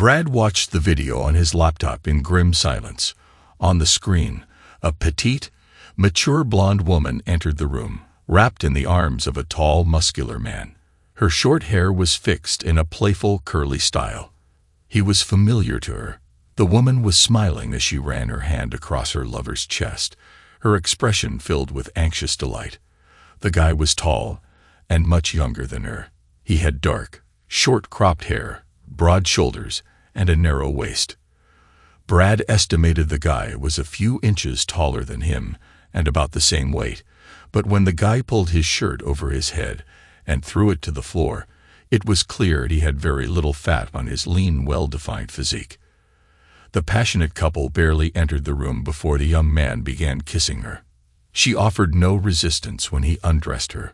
Brad watched the video on his laptop in grim silence. On the screen, a petite, mature blonde woman entered the room, wrapped in the arms of a tall, muscular man. Her short hair was fixed in a playful, curly style. He was familiar to her. The woman was smiling as she ran her hand across her lover's chest, her expression filled with anxious delight. The guy was tall and much younger than her. He had dark, short cropped hair, broad shoulders, and a narrow waist. Brad estimated the guy was a few inches taller than him and about the same weight, but when the guy pulled his shirt over his head and threw it to the floor, it was clear he had very little fat on his lean, well-defined physique. The passionate couple barely entered the room before the young man began kissing her. She offered no resistance when he undressed her.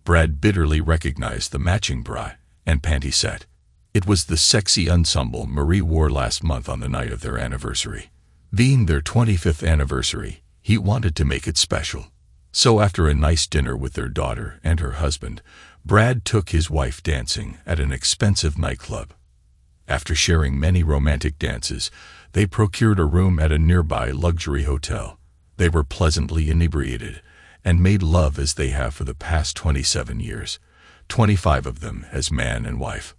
Brad bitterly recognized the matching bra and panty set. It was the sexy ensemble Marie wore last month on the night of their anniversary. Being their 25th anniversary, he wanted to make it special. So after a nice dinner with their daughter and her husband, Brad took his wife dancing at an expensive nightclub. After sharing many romantic dances, they procured a room at a nearby luxury hotel. They were pleasantly inebriated and made love as they have for the past 27 years, 25 of them as man and wife.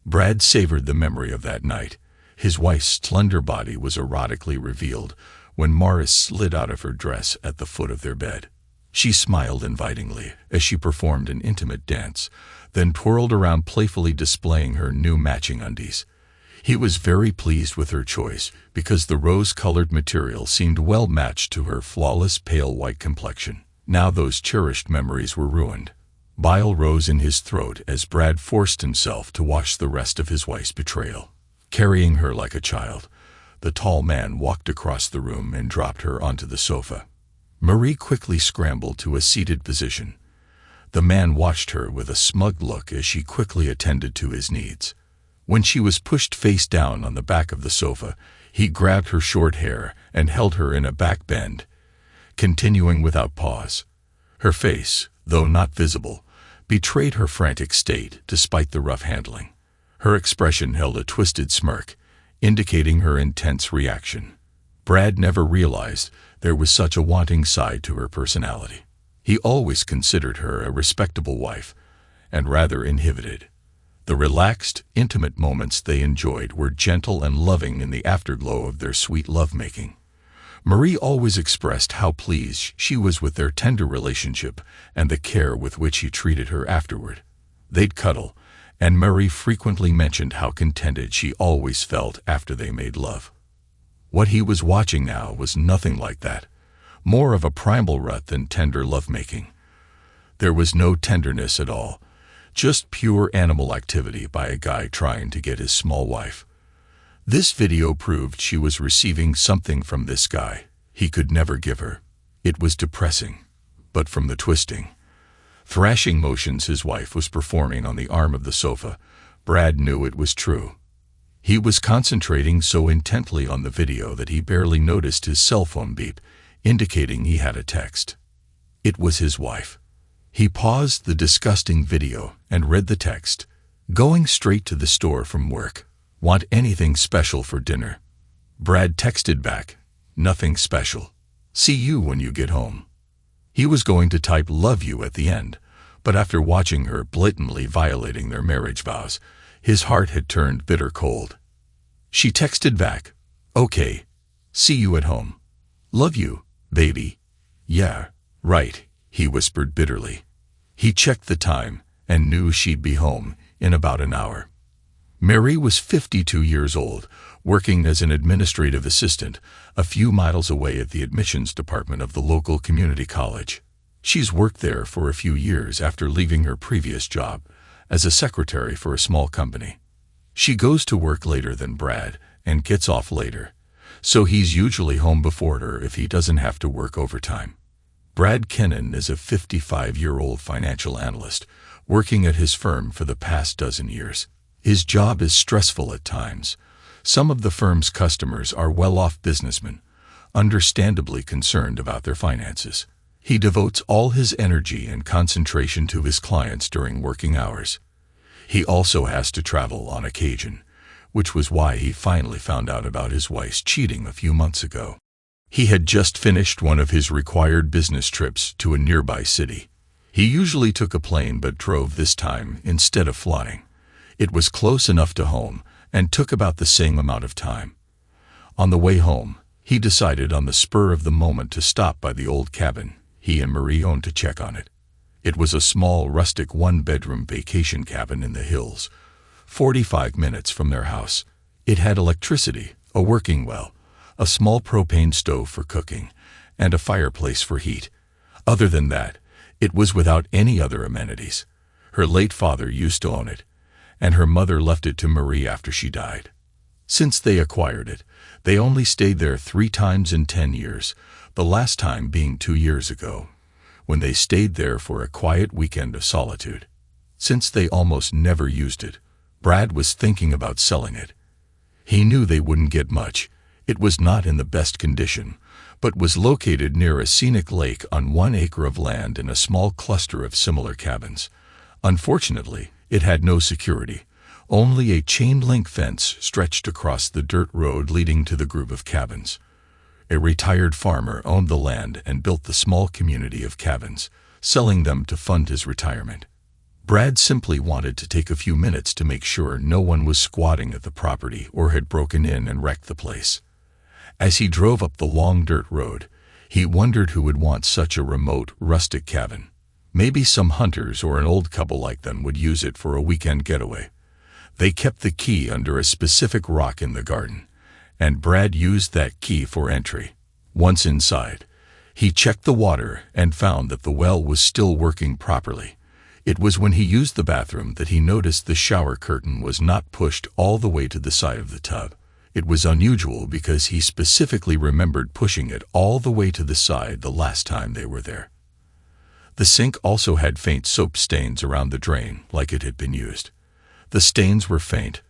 Brad savored the memory of that night. His wife's slender body was erotically revealed when Morris slid out of her dress at the foot of their bed. She smiled invitingly as she performed an intimate dance, then twirled around playfully displaying her new matching undies. He was very pleased with her choice because the rose-colored material seemed well matched to her flawless pale white complexion. Now those cherished memories were ruined. Bile rose in his throat as Brad forced himself to watch the rest of his wife's betrayal. Carrying her like a child, the tall man walked across the room and dropped her onto the sofa. Marie quickly scrambled to a seated position. The man watched her with a smug look as she quickly attended to his needs. When she was pushed face down on the back of the sofa, he grabbed her short hair and held her in a back bend, continuing without pause. Her face, though not visible, betrayed her frantic state despite the rough handling. Her expression held a twisted smirk, indicating her intense reaction. Brad never realized there was such a wanting side to her personality. He always considered her a respectable wife, and rather inhibited. The relaxed, intimate moments they enjoyed were gentle and loving in the afterglow of their sweet lovemaking. Marie always expressed how pleased she was with their tender relationship and the care with which he treated her afterward. They'd cuddle, and Marie frequently mentioned how contented she always felt after they made love. What he was watching now was nothing like that, more of a primal rut than tender lovemaking. There was no tenderness at all, just pure animal activity by a guy trying to get his small wife. This video proved she was receiving something from this guy he could never give her. It was depressing, but from the twisting, thrashing motions his wife was performing on the arm of the sofa, Brad knew it was true. He was concentrating so intently on the video that he barely noticed his cell phone beep, indicating he had a text. It was his wife. He paused the disgusting video and read the text. Going straight to the store from work. Want anything special for dinner? Brad texted back, nothing special. See you when you get home. He was going to type love you at the end, but after watching her blatantly violating their marriage vows, his heart had turned bitter cold. She texted back, okay, see you at home. Love you, baby. Yeah, right, he whispered bitterly. He checked the time and knew she'd be home in about an hour. Mary was 52 years old, working as an administrative assistant a few miles away at the admissions department of the local community college. She's worked there for a few years after leaving her previous job as a secretary for a small company. She goes to work later than Brad and gets off later, so he's usually home before her if he doesn't have to work overtime. Brad Kennan is a 55-year-old financial analyst working at his firm for the past dozen years. His job is stressful at times. Some of the firm's customers are well-off businessmen, understandably concerned about their finances. He devotes all his energy and concentration to his clients during working hours. He also has to travel on occasion, which was why he finally found out about his wife's cheating a few months ago. He had just finished one of his required business trips to a nearby city. He usually took a plane but drove this time instead of flying. It was close enough to home and took about the same amount of time. On the way home, he decided on the spur of the moment to stop by the old cabin he and Marie owned to check on it. It was a small, rustic one-bedroom vacation cabin in the hills, 45 minutes from their house. It had electricity, a working well, a small propane stove for cooking, and a fireplace for heat. Other than that, it was without any other amenities. Her late father used to own it, and her mother left it to Marie after she died. Since they acquired it, they only stayed there 3 times in 10 years, the last time being 2 years ago, when they stayed there for a quiet weekend of solitude. Since they almost never used it, Brad was thinking about selling it. He knew they wouldn't get much. It was not in the best condition, but was located near a scenic lake on 1 acre of land in a small cluster of similar cabins. Unfortunately, it had no security. Only a chain-link fence stretched across the dirt road leading to the group of cabins. A retired farmer owned the land and built the small community of cabins, selling them to fund his retirement. Brad simply wanted to take a few minutes to make sure no one was squatting at the property or had broken in and wrecked the place. As he drove up the long dirt road, he wondered who would want such a remote, rustic cabin. Maybe some hunters or an old couple like them would use it for a weekend getaway. They kept the key under a specific rock in the garden, and Brad used that key for entry. Once inside, he checked the water and found that the well was still working properly. It was when he used the bathroom that he noticed the shower curtain was not pushed all the way to the side of the tub. It was unusual because he specifically remembered pushing it all the way to the side the last time they were there. The sink also had faint soap stains around the drain, like it had been used. The stains were faint,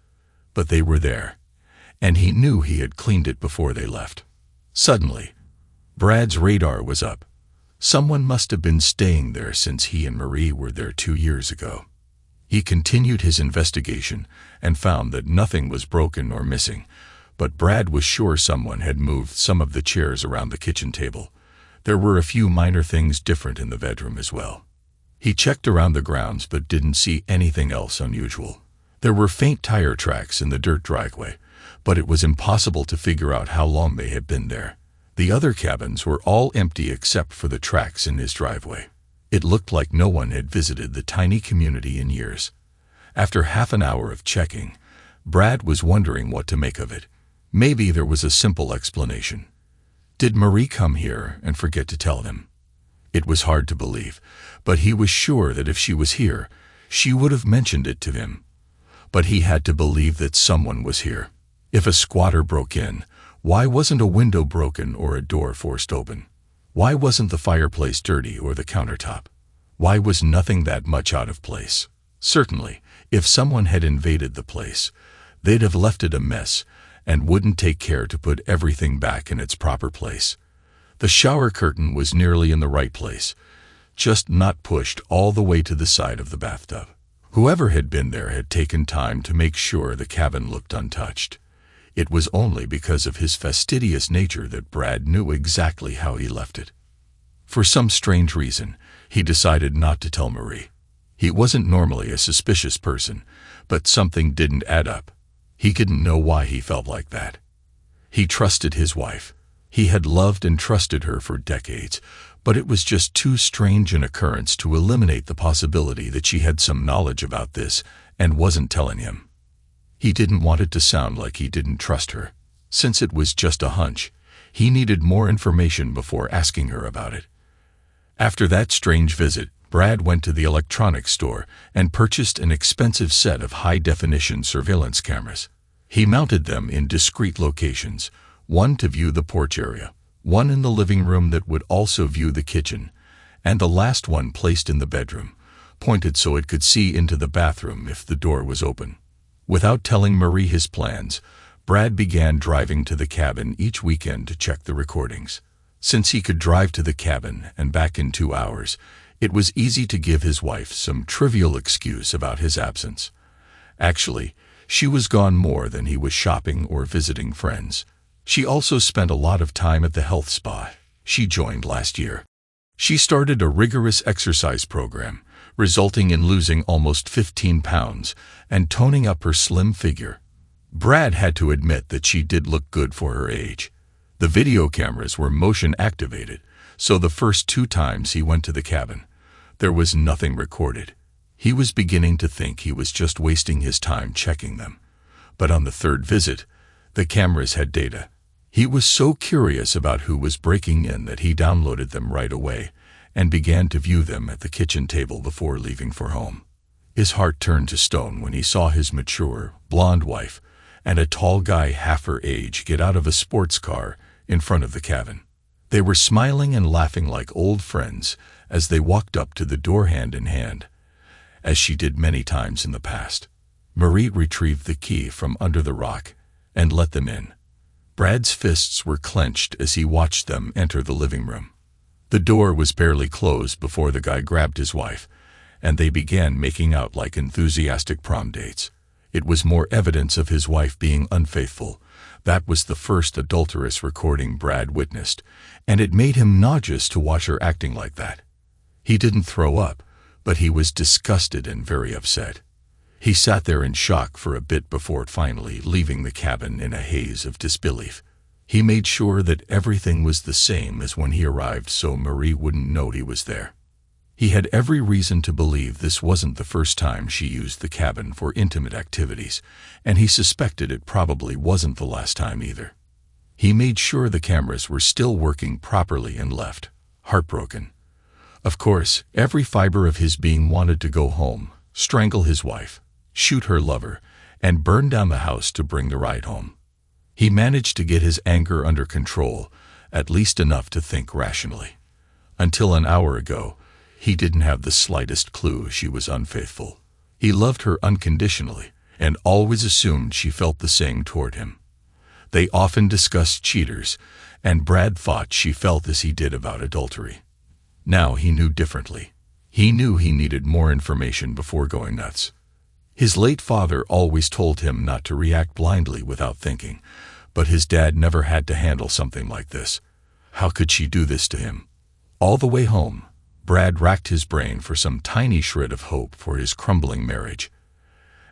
but they were there, and he knew he had cleaned it before they left. Suddenly, Brad's radar was up. Someone must have been staying there since he and Marie were there 2 years ago. He continued his investigation and found that nothing was broken or missing, but Brad was sure someone had moved some of the chairs around the kitchen table. There were a few minor things different in the bedroom as well. He checked around the grounds but didn't see anything else unusual. There were faint tire tracks in the dirt driveway, but it was impossible to figure out how long they had been there. The other cabins were all empty except for the tracks in his driveway. It looked like no one had visited the tiny community in years. After half an hour of checking, Brad was wondering what to make of it. Maybe there was a simple explanation. Did Marie come here and forget to tell him? It was hard to believe, but he was sure that if she was here, she would have mentioned it to him. But he had to believe that someone was here. If a squatter broke in, why wasn't a window broken or a door forced open? Why wasn't the fireplace dirty or the countertop? Why was nothing that much out of place? Certainly, if someone had invaded the place, they'd have left it a mess and wouldn't take care to put everything back in its proper place. The shower curtain was nearly in the right place, just not pushed all the way to the side of the bathtub. Whoever had been there had taken time to make sure the cabin looked untouched. It was only because of his fastidious nature that Brad knew exactly how he left it. For some strange reason, he decided not to tell Marie. He wasn't normally a suspicious person, but something didn't add up. He didn't know why he felt like that. He trusted his wife. He had loved and trusted her for decades, but it was just too strange an occurrence to eliminate the possibility that she had some knowledge about this and wasn't telling him. He didn't want it to sound like he didn't trust her. Since it was just a hunch, he needed more information before asking her about it. After that strange visit, Brad went to the electronics store and purchased an expensive set of high-definition surveillance cameras. He mounted them in discrete locations, one to view the porch area, one in the living room that would also view the kitchen, and the last one placed in the bedroom, pointed so it could see into the bathroom if the door was open. Without telling Marie his plans, Brad began driving to the cabin each weekend to check the recordings. Since he could drive to the cabin and back in 2 hours, it was easy to give his wife some trivial excuse about his absence. Actually, She was gone more than he was shopping or visiting friends. She also spent a lot of time at the health spa she joined last year. She started a rigorous exercise program, resulting in losing almost 15 pounds and toning up her slim figure. Brad had to admit that she did look good for her age. The video cameras were motion activated, so the first 2 times he went to the cabin, there was nothing recorded. He was beginning to think he was just wasting his time checking them. But on the 3rd visit, the cameras had data. He was so curious about who was breaking in that he downloaded them right away and began to view them at the kitchen table before leaving for home. His heart turned to stone when he saw his mature, blonde wife and a tall guy half her age get out of a sports car in front of the cabin. They were smiling and laughing like old friends as they walked up to the door hand in hand, as she did many times in the past. Marie retrieved the key from under the rock and let them in. Brad's fists were clenched as he watched them enter the living room. The door was barely closed before the guy grabbed his wife, and they began making out like enthusiastic prom dates. It was more evidence of his wife being unfaithful. That was the first adulterous recording Brad witnessed, and it made him nauseous to watch her acting like that. He didn't throw up, but he was disgusted and very upset. He sat there in shock for a bit before finally leaving the cabin in a haze of disbelief. He made sure that everything was the same as when he arrived so Marie wouldn't know he was there. He had every reason to believe this wasn't the first time she used the cabin for intimate activities, and he suspected it probably wasn't the last time either. He made sure the cameras were still working properly and left, heartbroken. Of course, every fiber of his being wanted to go home, strangle his wife, shoot her lover, and burn down the house to bring the ride home. He managed to get his anger under control, at least enough to think rationally. Until an hour ago, he didn't have the slightest clue she was unfaithful. He loved her unconditionally and always assumed she felt the same toward him. They often discussed cheaters, and Brad thought she felt as he did about adultery. Now he knew differently. He knew he needed more information before going nuts. His late father always told him not to react blindly without thinking, but his dad never had to handle something like this. How could she do this to him? All the way home, Brad racked his brain for some tiny shred of hope for his crumbling marriage.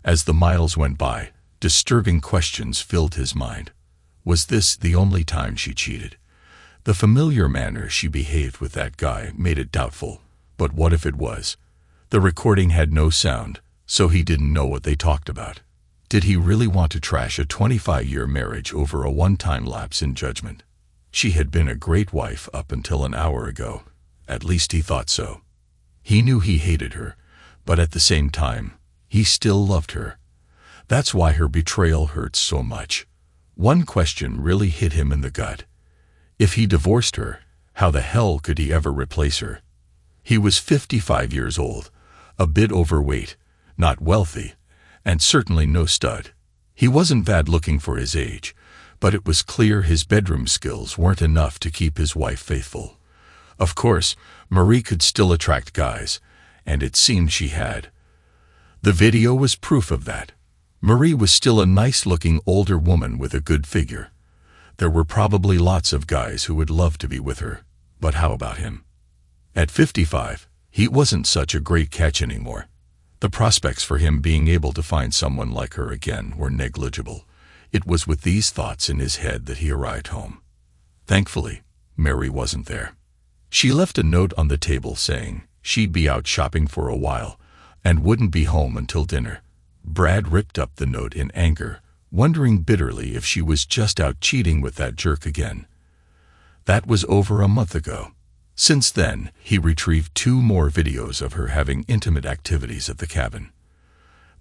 As the miles went by, disturbing questions filled his mind. Was this the only time she cheated? The familiar manner she behaved with that guy made it doubtful, but what if it was? The recording had no sound, so he didn't know what they talked about. Did he really want to trash a 25-year marriage over a one-time lapse in judgment? She had been a great wife up until an hour ago. At least he thought so. He knew he hated her, but at the same time, he still loved her. That's why her betrayal hurts so much. One question really hit him in the gut. If he divorced her, how the hell could he ever replace her? He was 55 years old, a bit overweight, not wealthy, and certainly no stud. He wasn't bad looking for his age, but it was clear his bedroom skills weren't enough to keep his wife faithful. Of course, Marie could still attract guys, and it seemed she had. The video was proof of that. Marie was still a nice-looking older woman with a good figure. There were probably lots of guys who would love to be with her, but how about him? At 55, he wasn't such a great catch anymore. The prospects for him being able to find someone like her again were negligible. It was with these thoughts in his head that he arrived home. Thankfully, Mary wasn't there. She left a note on the table saying she'd be out shopping for a while and wouldn't be home until dinner. Brad ripped up the note in anger, wondering bitterly if she was just out cheating with that jerk again. That was over a month ago. Since then, he retrieved 2 more videos of her having intimate activities at the cabin.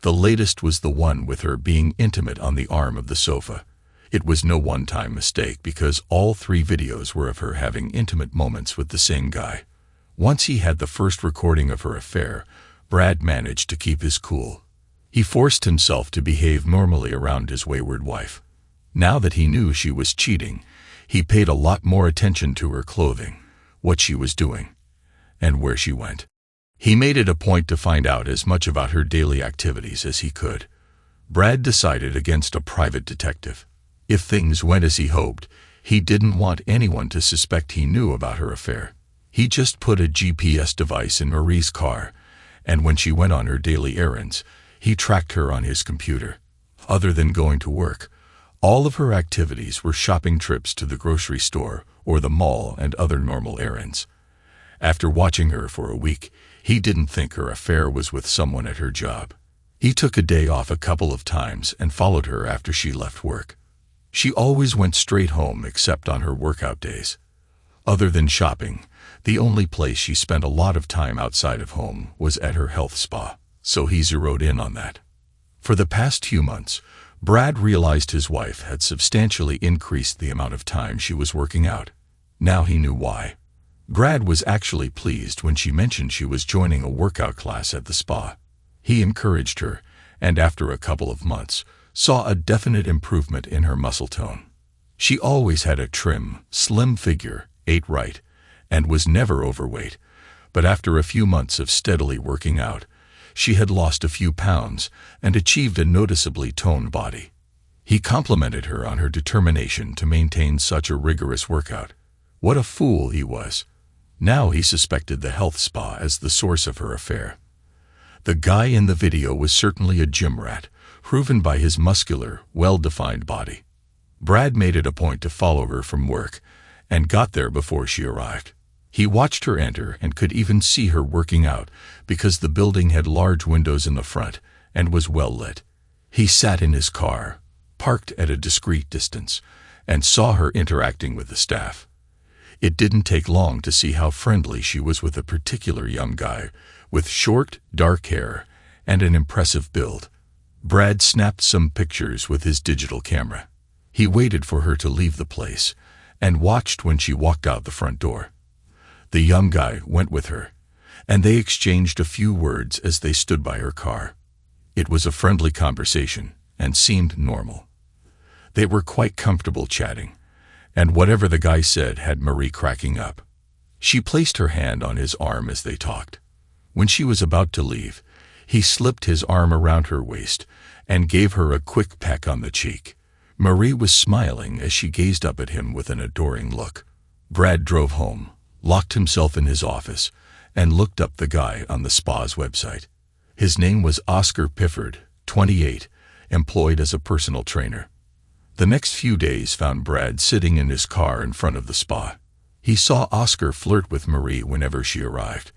The latest was the one with her being intimate on the arm of the sofa. It was no one-time mistake because all 3 videos were of her having intimate moments with the same guy. Once he had the first recording of her affair, Brad managed to keep his cool. He forced himself to behave normally around his wayward wife. Now that he knew she was cheating, he paid a lot more attention to her clothing, what she was doing, and where she went. He made it a point to find out as much about her daily activities as he could. Brad decided against a private detective. If things went as he hoped, he didn't want anyone to suspect he knew about her affair. He just put a GPS device in Marie's car, and when she went on her daily errands, he tracked her on his computer. Other than going to work, all of her activities were shopping trips to the grocery store or the mall and other normal errands. After watching her for a week, he didn't think her affair was with someone at her job. He took a day off a couple of times and followed her after she left work. She always went straight home except on her workout days. Other than shopping, the only place she spent a lot of time outside of home was at her health spa, so he zeroed in on that. For the past few months, Brad realized his wife had substantially increased the amount of time she was working out. Now he knew why. Brad was actually pleased when she mentioned she was joining a workout class at the spa. He encouraged her, and after a couple of months, saw a definite improvement in her muscle tone. She always had a trim, slim figure, ate right, and was never overweight, but after a few months of steadily working out, she had lost a few pounds and achieved a noticeably toned body. He complimented her on her determination to maintain such a rigorous workout. What a fool he was. Now he suspected the health spa as the source of her affair. The guy in the video was certainly a gym rat, proven by his muscular, well-defined body. Brad made it a point to follow her from work, and got there before she arrived. He watched her enter and could even see her working out because the building had large windows in the front and was well lit. He sat in his car, parked at a discreet distance, and saw her interacting with the staff. It didn't take long to see how friendly she was with a particular young guy with short, dark hair and an impressive build. Brad snapped some pictures with his digital camera. He waited for her to leave the place and watched when she walked out the front door. The young guy went with her, and they exchanged a few words as they stood by her car. It was a friendly conversation and seemed normal. They were quite comfortable chatting, and whatever the guy said had Marie cracking up. She placed her hand on his arm as they talked. When she was about to leave, he slipped his arm around her waist and gave her a quick peck on the cheek. Marie was smiling as she gazed up at him with an adoring look. Brad drove home, locked himself in his office, and looked up the guy on the spa's website. His name was Oscar Pifford, 28, employed as a personal trainer. The next few days found Brad sitting in his car in front of the spa. He saw Oscar flirt with Marie whenever she arrived,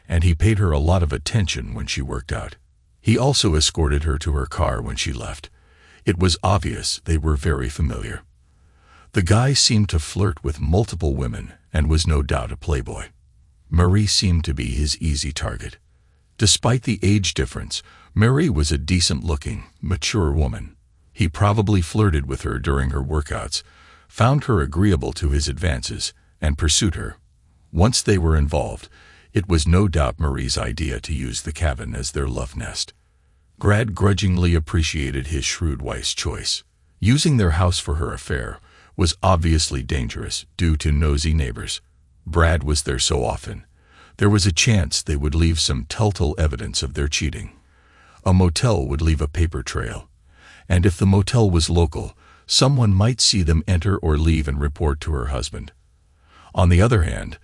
and he paid her a lot of attention when she worked out. He also escorted her to her car when she left. It was obvious they were very familiar. The guy seemed to flirt with multiple women and was no doubt a playboy. Marie seemed to be his easy target. Despite the age difference, Marie was a decent-looking, mature woman. He probably flirted with her during her workouts, found her agreeable to his advances, and pursued her. Once they were involved, it was no doubt Marie's idea to use the cabin as their love nest. Brad grudgingly appreciated his shrewd wife's choice. Using their house for her affair was obviously dangerous due to nosy neighbors. Brad was there so often. There was a chance they would leave some telltale evidence of their cheating. A motel would leave a paper trail, and if the motel was local, someone might see them enter or leave and report to her husband. On the other hand,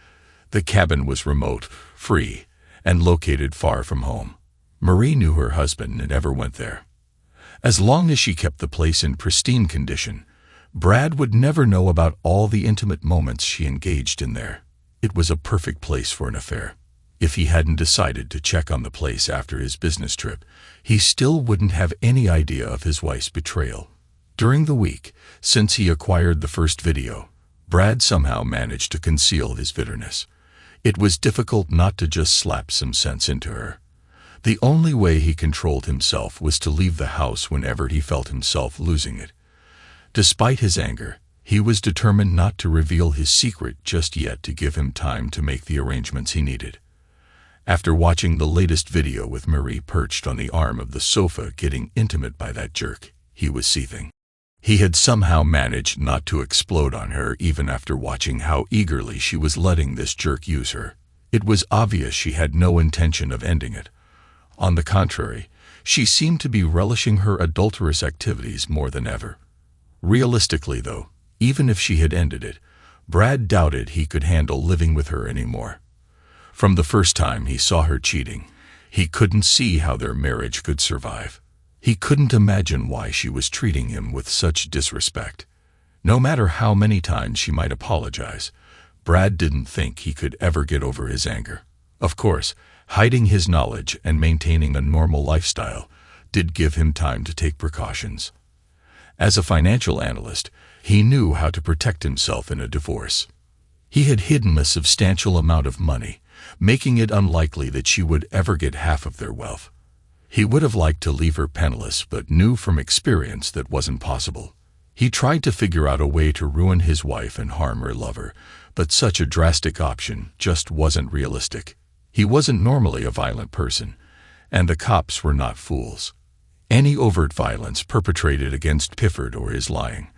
the cabin was remote, free, and located far from home. Marie knew her husband and never went there. As long as she kept the place in pristine condition, Brad would never know about all the intimate moments she engaged in there. It was a perfect place for an affair. If he hadn't decided to check on the place after his business trip, he still wouldn't have any idea of his wife's betrayal. During the week, since he acquired the first video, Brad somehow managed to conceal his bitterness. It was difficult not to just slap some sense into her. The only way he controlled himself was to leave the house whenever he felt himself losing it. Despite his anger, he was determined not to reveal his secret just yet to give him time to make the arrangements he needed. After watching the latest video with Marie perched on the arm of the sofa getting intimate by that jerk, he was seething. He had somehow managed not to explode on her even after watching how eagerly she was letting this jerk use her. It was obvious she had no intention of ending it. On the contrary, She seemed to be relishing her adulterous activities more than ever. Realistically, though, even if she had ended it, Brad doubted he could handle living with her anymore. From the first time he saw her cheating, he couldn't see how their marriage could survive. He couldn't imagine why she was treating him with such disrespect. No matter how many times she might apologize, Brad didn't think he could ever get over his anger. Of course, hiding his knowledge and maintaining a normal lifestyle did give him time to take precautions. As a financial analyst, he knew how to protect himself in a divorce. He had hidden a substantial amount of money, making it unlikely that she would ever get half of their wealth. He would have liked to leave her penniless, but knew from experience that wasn't possible. He tried to figure out a way to ruin his wife and harm her lover, but such a drastic option just wasn't realistic. He wasn't normally a violent person, and the cops were not fools. Any overt violence perpetrated against Pifford or his lying,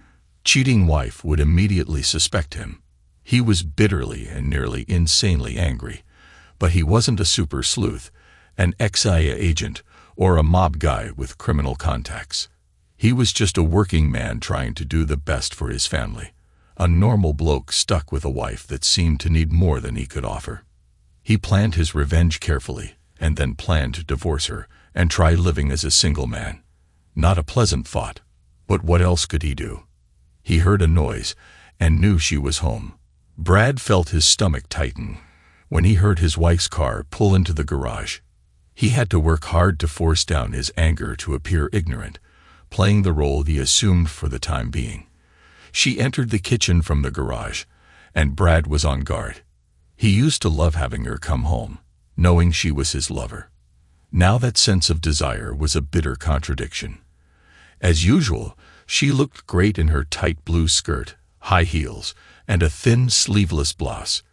cheating wife would immediately suspect him. He was bitterly and nearly insanely angry, but he wasn't a super sleuth, an ex-CIA agent, or a mob guy with criminal contacts. He was just a working man trying to do the best for his family, a normal bloke stuck with a wife that seemed to need more than he could offer. He planned his revenge carefully, and then planned to divorce her and try living as a single man. Not a pleasant thought, but what else could he do? He heard a noise and knew she was home. Brad felt his stomach tighten when he heard his wife's car pull into the garage. He had to work hard to force down his anger to appear ignorant, playing the role he assumed for the time being. She entered the kitchen from the garage, and Brad was on guard. He used to love having her come home, knowing she was his lover. Now that sense of desire was a bitter contradiction. As usual, she looked great in her tight blue skirt, high heels, and a thin, sleeveless blouse.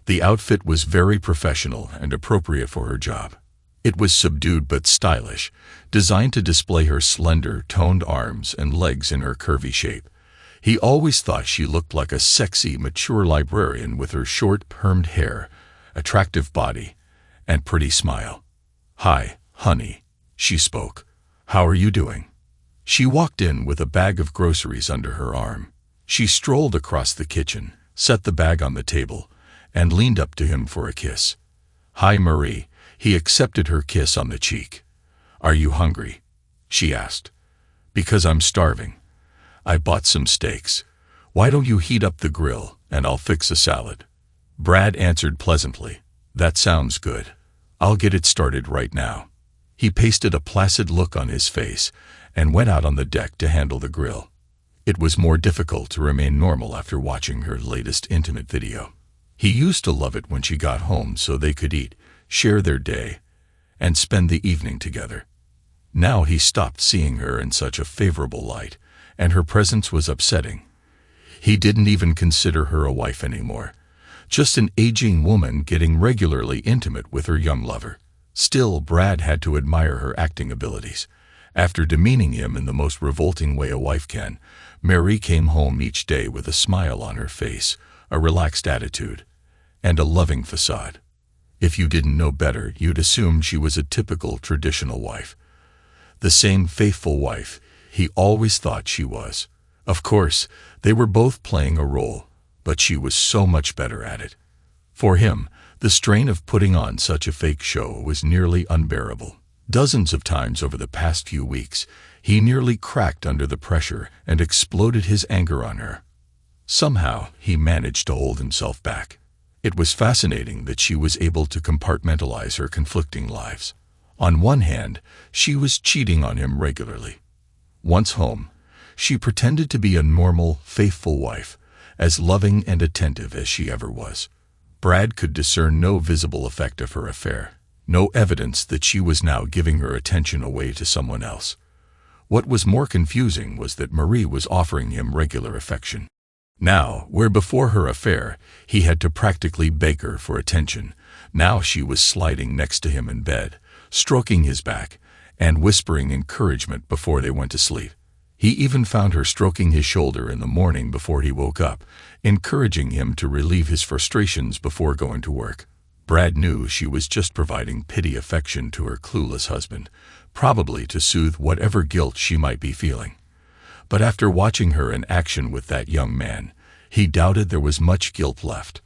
The outfit was very professional and appropriate for her job. It was subdued but stylish, designed to display her slender, toned arms and legs in her curvy shape. He always thought she looked like a sexy, mature librarian with her short, permed hair, attractive body, and pretty smile. "Hi, honey," she spoke. "How are you doing?" She walked in with a bag of groceries under her arm. She strolled across the kitchen, set the bag on the table, and leaned up to him for a kiss. "Hi, Marie." He accepted her kiss on the cheek. "Are you hungry?" she asked. "Because I'm starving. I bought some steaks. Why don't you heat up the grill, and I'll fix a salad?" Brad answered pleasantly. "That sounds good. I'll get it started right now." He pasted a placid look on his face and went out on the deck to handle the grill. It was more difficult to remain normal after watching her latest intimate video. He used to love it when she got home so they could eat, share their day, and spend the evening together. Now he stopped seeing her in such a favorable light, and her presence was upsetting. He didn't even consider her a wife anymore, just an aging woman getting regularly intimate with her young lover. Still, Brad had to admire her acting abilities. After demeaning him in the most revolting way a wife can, Mary came home each day with a smile on her face, a relaxed attitude, and a loving facade. If you didn't know better, you'd assume she was a typical traditional wife. The same faithful wife he always thought she was. Of course, they were both playing a role, but she was so much better at it. For him, the strain of putting on such a fake show was nearly unbearable. Dozens of times over the past few weeks, he nearly cracked under the pressure and exploded his anger on her. Somehow, he managed to hold himself back. It was fascinating that she was able to compartmentalize her conflicting lives. On one hand, she was cheating on him regularly. Once home, she pretended to be a normal, faithful wife, as loving and attentive as she ever was. Brad could discern no visible effect of her affair, no evidence that she was now giving her attention away to someone else. What was more confusing was that Marie was offering him regular affection. Now, where before her affair, he had to practically beg her for attention, now she was sliding next to him in bed, stroking his back, and whispering encouragement before they went to sleep. He even found her stroking his shoulder in the morning before he woke up, encouraging him to relieve his frustrations before going to work. Brad knew she was just providing pity affection to her clueless husband, probably to soothe whatever guilt she might be feeling. But after watching her in action with that young man, he doubted there was much guilt left.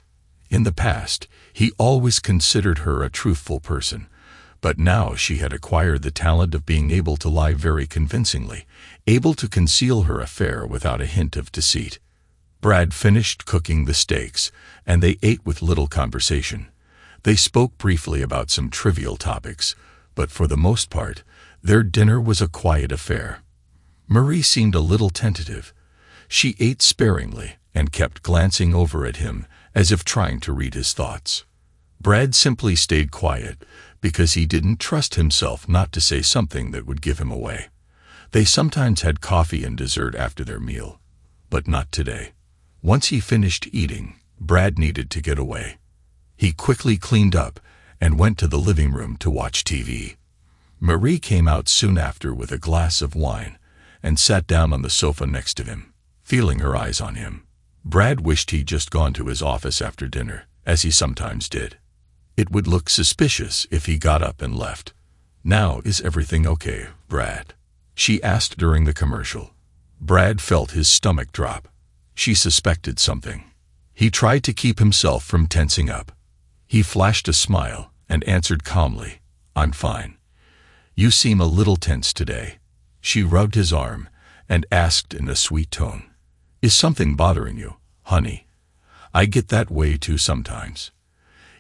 In the past, he always considered her a truthful person, but now she had acquired the talent of being able to lie very convincingly, able to conceal her affair without a hint of deceit. Brad finished cooking the steaks, and they ate with little conversation. They spoke briefly about some trivial topics, but for the most part, their dinner was a quiet affair. Marie seemed a little tentative. She ate sparingly and kept glancing over at him as if trying to read his thoughts. Brad simply stayed quiet because he didn't trust himself not to say something that would give him away. They sometimes had coffee and dessert after their meal, but not today. Once he finished eating, Brad needed to get away. He quickly cleaned up and went to the living room to watch TV. Marie came out soon after with a glass of wine and sat down on the sofa next to him, feeling her eyes on him. Brad wished he'd just gone to his office after dinner, as he sometimes did. It would look suspicious if he got up and left. "Now, is everything okay, Brad?" she asked during the commercial. Brad felt his stomach drop. She suspected something. He tried to keep himself from tensing up. He flashed a smile and answered calmly, "I'm fine." "You seem a little tense today." She rubbed his arm and asked in a sweet tone, "Is something bothering you, honey? I get that way too sometimes.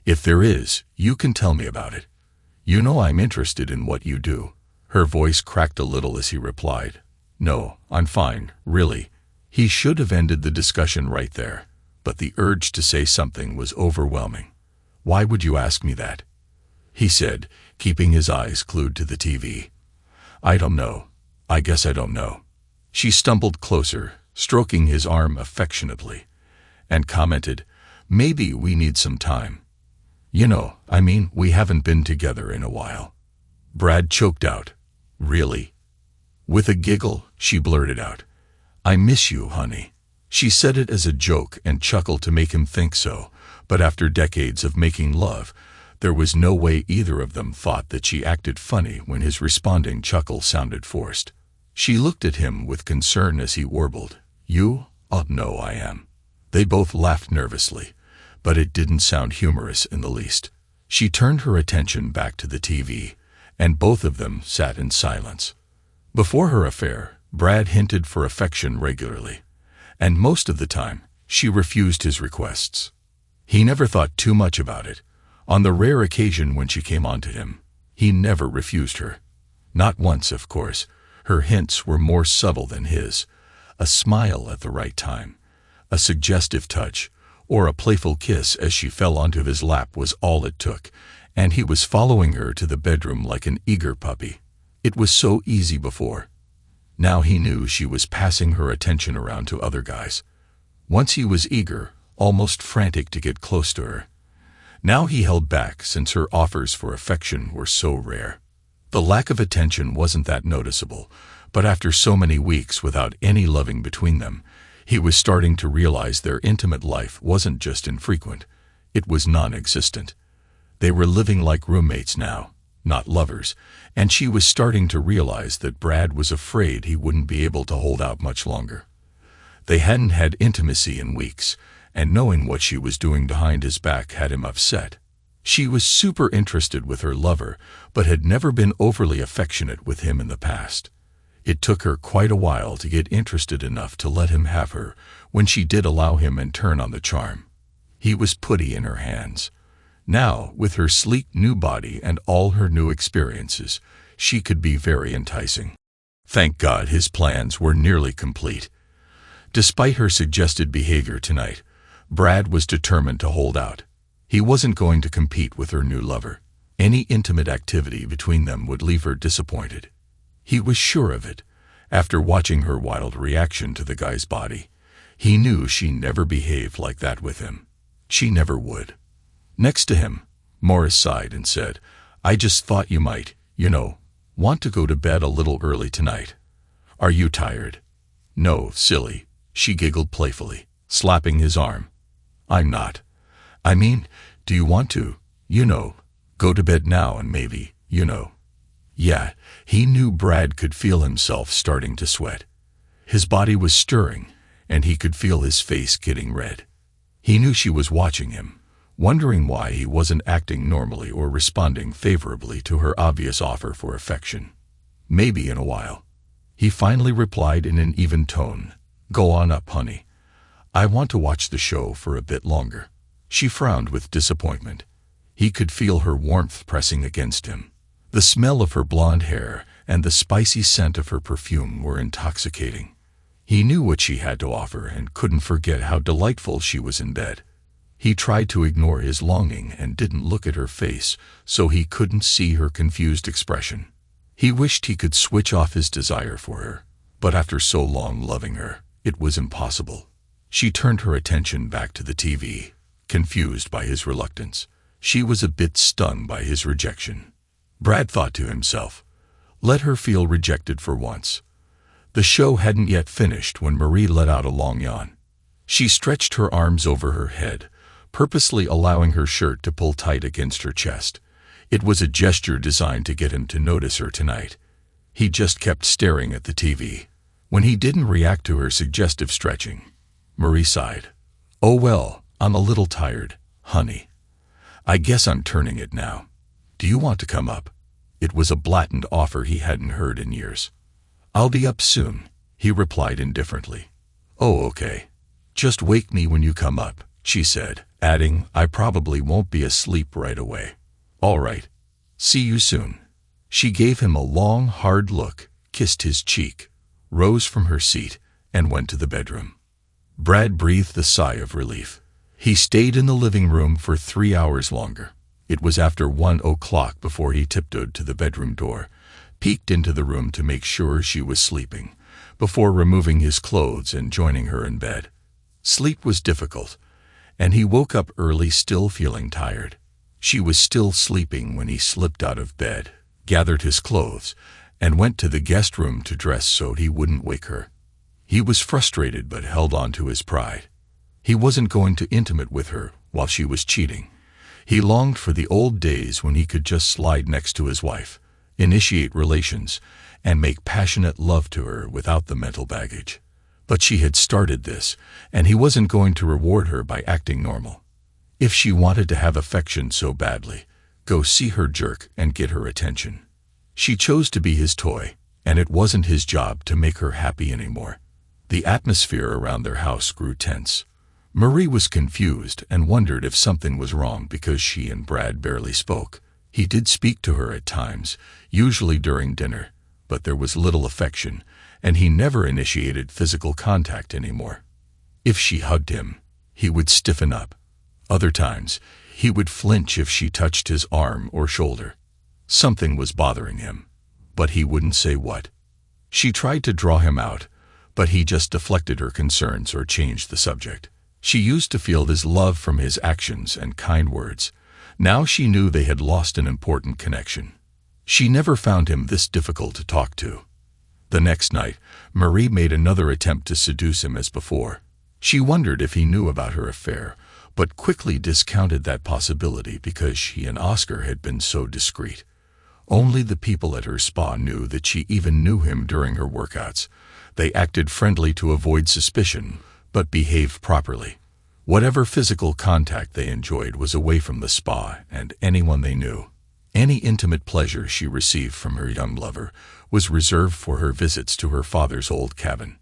If there is, you can tell me about it. You know I'm interested in what you do." Her voice cracked a little as he replied, "No, I'm fine, really." He should have ended the discussion right there, but the urge to say something was overwhelming. "Why would you ask me that?" he said, keeping his eyes glued to the TV. "I don't know. I guess I don't know." She stumbled closer, stroking his arm affectionately, and commented, "Maybe we need some time. We haven't been together in a while." Brad choked out, "Really?" With a giggle, she blurted out, "I miss you, honey." She said it as a joke and chuckled to make him think so, but after decades of making love, there was no way either of them thought that she acted funny when his responding chuckle sounded forced. She looked at him with concern as he warbled, "You? Oh no, I am." They both laughed nervously, but it didn't sound humorous in the least. She turned her attention back to the TV, and both of them sat in silence. Before her affair, Brad hinted for affection regularly, and most of the time, she refused his requests. He never thought too much about it. On the rare occasion when she came on to him, he never refused her. Not once, of course. Her hints were more subtle than his. A smile at the right time, a suggestive touch, or a playful kiss as she fell onto his lap was all it took, and he was following her to the bedroom like an eager puppy. It was so easy before. Now he knew she was passing her attention around to other guys. Once he was eager, almost frantic to get close to her. Now he held back since her offers for affection were so rare. The lack of attention wasn't that noticeable, but after so many weeks without any loving between them, he was starting to realize their intimate life wasn't just infrequent, it was non-existent. They were living like roommates now, not lovers, and she was starting to realize that Brad was afraid he wouldn't be able to hold out much longer. They hadn't had intimacy in weeks, and knowing what she was doing behind his back had him upset. She was super interested with her lover, but had never been overly affectionate with him in the past. It took her quite a while to get interested enough to let him have her when she did allow him and turn on the charm. He was putty in her hands. Now, with her sleek new body and all her new experiences, she could be very enticing. Thank God his plans were nearly complete. Despite her suggested behavior tonight, Brad was determined to hold out. He wasn't going to compete with her new lover. Any intimate activity between them would leave her disappointed. He was sure of it. After watching her wild reaction to the guy's body, he knew she never behaved like that with him. She never would. Next to him, Morris sighed and said, "I just thought you might, want to go to bed a little early tonight. Are you tired?" "No, silly," she giggled playfully, slapping his arm. "I'm not. Do you want to, go to bed now and maybe, Yeah, he knew Brad could feel himself starting to sweat. His body was stirring, and he could feel his face getting red. He knew she was watching him, wondering why he wasn't acting normally or responding favorably to her obvious offer for affection. Maybe in a while. He finally replied in an even tone, "Go on up, honey. I want to watch the show for a bit longer." She frowned with disappointment. He could feel her warmth pressing against him. The smell of her blonde hair and the spicy scent of her perfume were intoxicating. He knew what she had to offer and couldn't forget how delightful she was in bed. He tried to ignore his longing and didn't look at her face so he couldn't see her confused expression. He wished he could switch off his desire for her, but after so long loving her, it was impossible. She turned her attention back to the TV, confused by his reluctance. She was a bit stunned by his rejection. Brad thought to himself, let her feel rejected for once. The show hadn't yet finished when Marie let out a long yawn. She stretched her arms over her head, purposely allowing her shirt to pull tight against her chest. It was a gesture designed to get him to notice her tonight. He just kept staring at the TV. When he didn't react to her suggestive stretching, Marie sighed. "Oh well, I'm a little tired, honey. I guess I'm turning it now. Do you want to come up?" It was a blatant offer he hadn't heard in years. "I'll be up soon," he replied indifferently. "Oh, okay. Just wake me when you come up," she said, adding, "I probably won't be asleep right away." "All right. See you soon." She gave him a long, hard look, kissed his cheek, rose from her seat, and went to the bedroom. Brad breathed a sigh of relief. He stayed in the living room for 3 hours longer. It was after 1 o'clock before he tiptoed to the bedroom door, peeked into the room to make sure she was sleeping, before removing his clothes and joining her in bed. Sleep was difficult, and he woke up early still feeling tired. She was still sleeping when he slipped out of bed, gathered his clothes, and went to the guest room to dress so he wouldn't wake her. He was frustrated but held on to his pride. He wasn't going to intimate with her while she was cheating. He longed for the old days when he could just slide next to his wife, initiate relations, and make passionate love to her without the mental baggage. But she had started this, and he wasn't going to reward her by acting normal. If she wanted to have affection so badly, go see her jerk and get her attention. She chose to be his toy, and it wasn't his job to make her happy anymore. The atmosphere around their house grew tense. Marie was confused and wondered if something was wrong because she and Brad barely spoke. He did speak to her at times, usually during dinner, but there was little affection, and he never initiated physical contact anymore. If she hugged him, he would stiffen up. Other times, he would flinch if she touched his arm or shoulder. Something was bothering him, but he wouldn't say what. She tried to draw him out, but he just deflected her concerns or changed the subject. She used to feel his love from his actions and kind words. Now she knew they had lost an important connection. She never found him this difficult to talk to. The next night, Marie made another attempt to seduce him as before. She wondered if he knew about her affair, but quickly discounted that possibility because she and Oscar had been so discreet. Only the people at her spa knew that she even knew him during her workouts. They acted friendly to avoid suspicion, but behaved properly. Whatever physical contact they enjoyed was away from the spa and anyone they knew. Any intimate pleasure she received from her young lover was reserved for her visits to her father's old cabin.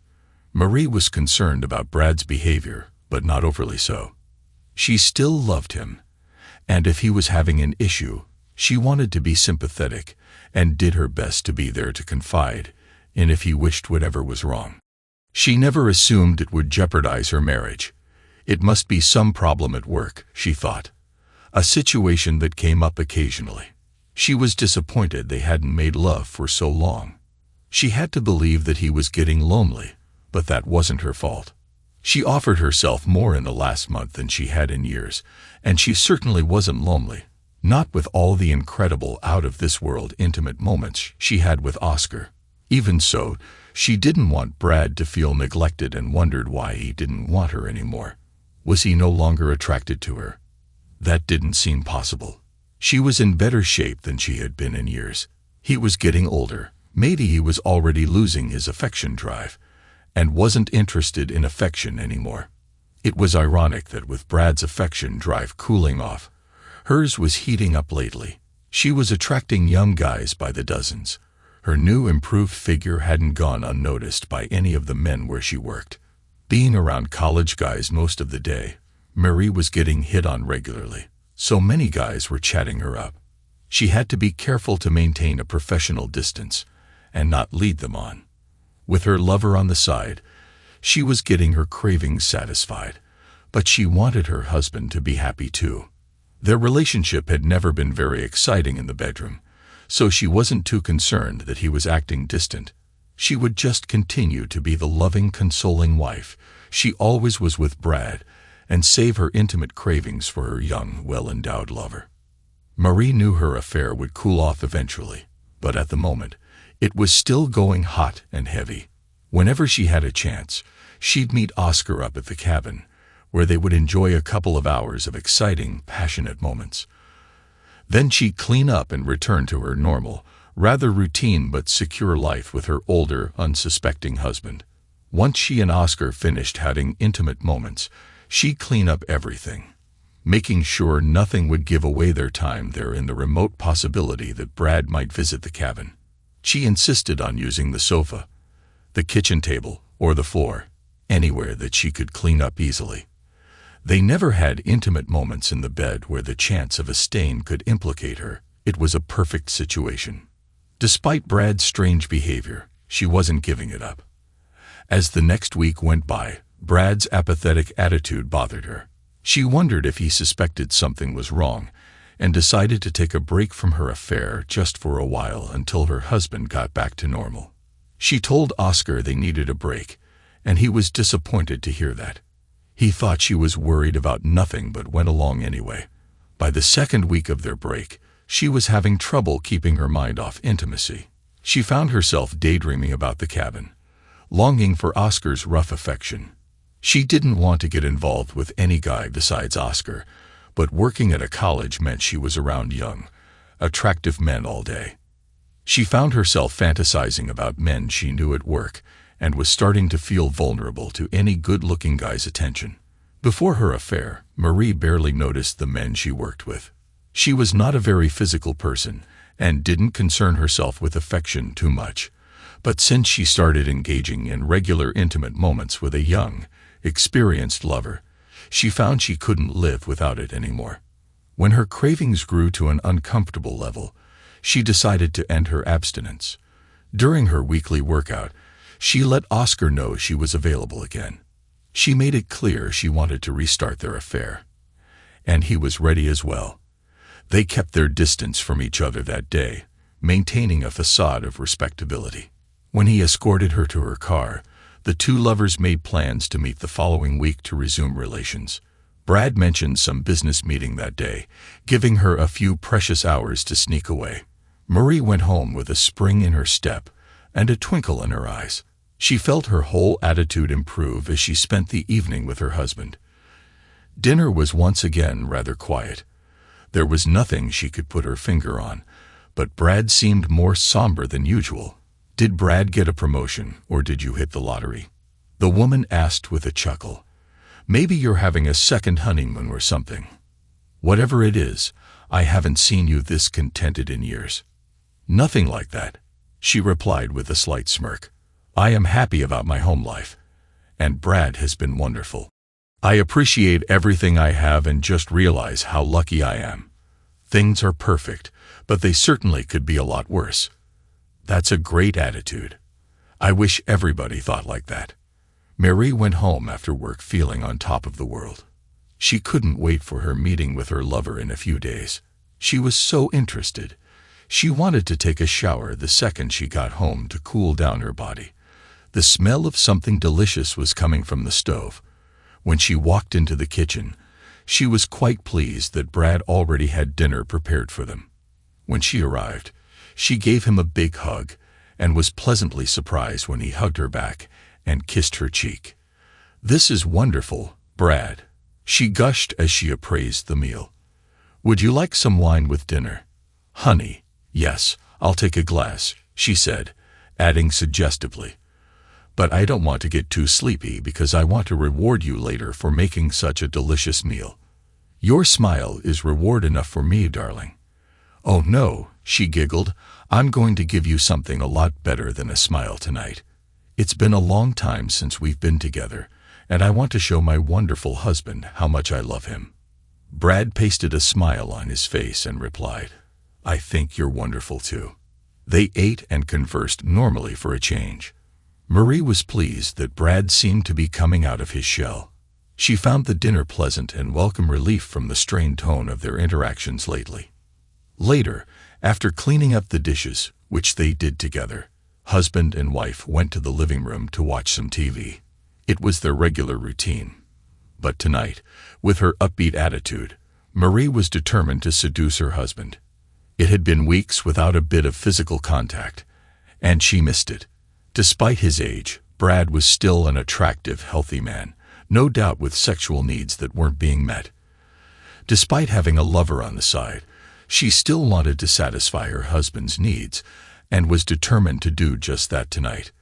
Marie was concerned about Brad's behavior, but not overly so. She still loved him, and if he was having an issue, she wanted to be sympathetic and did her best to be there to confide in if he wished whatever was wrong. She never assumed it would jeopardize her marriage. It must be some problem at work, she thought. A situation that came up occasionally. She was disappointed they hadn't made love for so long. She had to believe that he was getting lonely, but that wasn't her fault. She offered herself more in the last month than she had in years, and she certainly wasn't lonely. Not with all the incredible out-of-this-world intimate moments she had with Oscar. Even so, she didn't want Brad to feel neglected and wondered why he didn't want her anymore. Was he no longer attracted to her? That didn't seem possible. She was in better shape than she had been in years. He was getting older. Maybe he was already losing his affection drive and wasn't interested in affection anymore. It was ironic that with Brad's affection drive cooling off, hers was heating up lately. She was attracting young guys by the dozens. Her new improved figure hadn't gone unnoticed by any of the men where she worked. Being around college guys most of the day, Marie was getting hit on regularly. So many guys were chatting her up. She had to be careful to maintain a professional distance and not lead them on. With her lover on the side, she was getting her cravings satisfied, but she wanted her husband to be happy too. Their relationship had never been very exciting in the bedroom, so she wasn't too concerned that he was acting distant. She would just continue to be the loving, consoling wife she always was with Brad and save her intimate cravings for her young, well-endowed lover. Marie knew her affair would cool off eventually, but at the moment, it was still going hot and heavy. Whenever she had a chance, she'd meet Oscar up at the cabin, where they would enjoy a couple of hours of exciting, passionate moments. Then she'd clean up and return to her normal, rather routine but secure life with her older, unsuspecting husband. Once she and Oscar finished having intimate moments, she'd clean up everything, making sure nothing would give away their time there in the remote possibility that Brad might visit the cabin. She insisted on using the sofa, the kitchen table, or the floor, anywhere that she could clean up easily. They never had intimate moments in the bed where the chance of a stain could implicate her. It was a perfect situation. Despite Brad's strange behavior, she wasn't giving it up. As the next week went by, Brad's apathetic attitude bothered her. She wondered if he suspected something was wrong and decided to take a break from her affair just for a while until her husband got back to normal. She told Oscar they needed a break, and he was disappointed to hear that. He thought she was worried about nothing but went along anyway. By the second week of their break, she was having trouble keeping her mind off intimacy. She found herself daydreaming about the cabin, longing for Oscar's rough affection. She didn't want to get involved with any guy besides Oscar, but working at a college meant she was around young, attractive men all day. She found herself fantasizing about men she knew at work and was starting to feel vulnerable to any good-looking guy's attention. Before her affair, Marie barely noticed the men she worked with. She was not a very physical person and didn't concern herself with affection too much. But since she started engaging in regular intimate moments with a young, experienced lover, she found she couldn't live without it anymore. When her cravings grew to an uncomfortable level, she decided to end her abstinence. During her weekly workout, she let Oscar know she was available again. She made it clear she wanted to restart their affair, and he was ready as well. They kept their distance from each other that day, maintaining a facade of respectability. When he escorted her to her car, the two lovers made plans to meet the following week to resume relations. Brad mentioned some business meeting that day, giving her a few precious hours to sneak away. Marie went home with a spring in her step and a twinkle in her eyes. She felt her whole attitude improve as she spent the evening with her husband. Dinner was once again rather quiet. There was nothing she could put her finger on, but Brad seemed more somber than usual. "Did Brad get a promotion, or did you hit the lottery?" the woman asked with a chuckle. "Maybe you're having a second honeymoon or something. Whatever it is, I haven't seen you this contented in years." "Nothing like that," she replied with a slight smirk. "I am happy about my home life, and Brad has been wonderful. I appreciate everything I have and just realize how lucky I am. Things are perfect, but they certainly could be a lot worse." "That's a great attitude. I wish everybody thought like that." Marie went home after work feeling on top of the world. She couldn't wait for her meeting with her lover in a few days. She was so interested. She wanted to take a shower the second she got home to cool down her body. The smell of something delicious was coming from the stove. When she walked into the kitchen, she was quite pleased that Brad already had dinner prepared for them. When she arrived, she gave him a big hug and was pleasantly surprised when he hugged her back and kissed her cheek. "This is wonderful, Brad," she gushed as she appraised the meal. "Would you like some wine with dinner?" "Honey, yes, "I'll take a glass," she said, adding suggestively. "But I don't want to get too sleepy because I want to reward you later for making such a delicious meal. Your smile is reward enough for me, darling." "Oh no," she giggled. "I'm going to give you something a lot better than a smile tonight. It's been a long time since we've been together, and I want to show my wonderful husband how much I love him." Brad pasted a smile on his face and replied, "I think you're wonderful too." They ate and conversed normally for a change. Marie was pleased that Brad seemed to be coming out of his shell. She found the dinner pleasant and welcome relief from the strained tone of their interactions lately. Later, after cleaning up the dishes, which they did together, husband and wife went to the living room to watch some TV. It was their regular routine. But tonight, with her upbeat attitude, Marie was determined to seduce her husband. It had been weeks without a bit of physical contact, and she missed it. Despite his age, Brad was still an attractive, healthy man, no doubt with sexual needs that weren't being met. Despite having a lover on the side, she still wanted to satisfy her husband's needs and was determined to do just that tonight.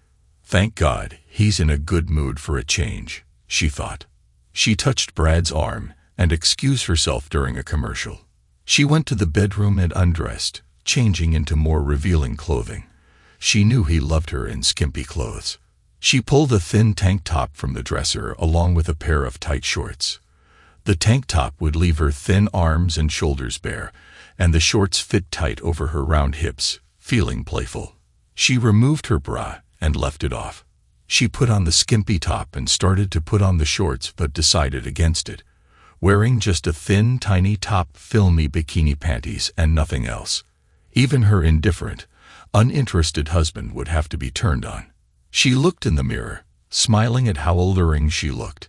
"Thank God, he's in a good mood for a change," she thought. She touched Brad's arm and excused herself during a commercial. She went to the bedroom and undressed, changing into more revealing clothing. She knew he loved her in skimpy clothes. She pulled a thin tank top from the dresser along with a pair of tight shorts. The tank top would leave her thin arms and shoulders bare, and the shorts fit tight over her round hips, feeling playful. She removed her bra and left it off. She put on the skimpy top and started to put on the shorts but decided against it, wearing just a thin, tiny top, filmy bikini panties and nothing else. Even her indifferent, uninterested husband would have to be turned on. She looked in the mirror, smiling at how alluring she looked.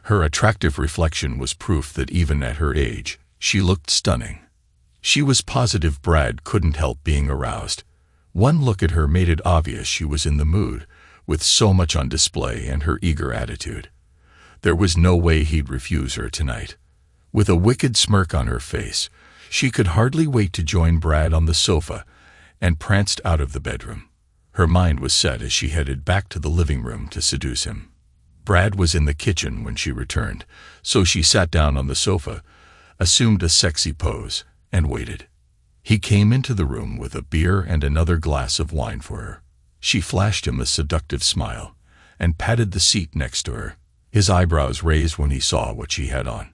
Her attractive reflection was proof that even at her age, she looked stunning. She was positive Brad couldn't help being aroused. One look at her made it obvious she was in the mood, with so much on display and her eager attitude. There was no way he'd refuse her tonight. With a wicked smirk on her face, she could hardly wait to join Brad on the sofa and pranced out of the bedroom. Her mind was set as she headed back to the living room to seduce him. Brad was in the kitchen when she returned, so she sat down on the sofa, assumed a sexy pose, and waited. He came into the room with a beer and another glass of wine for her. She flashed him a seductive smile and patted the seat next to her. His eyebrows raised when he saw what she had on.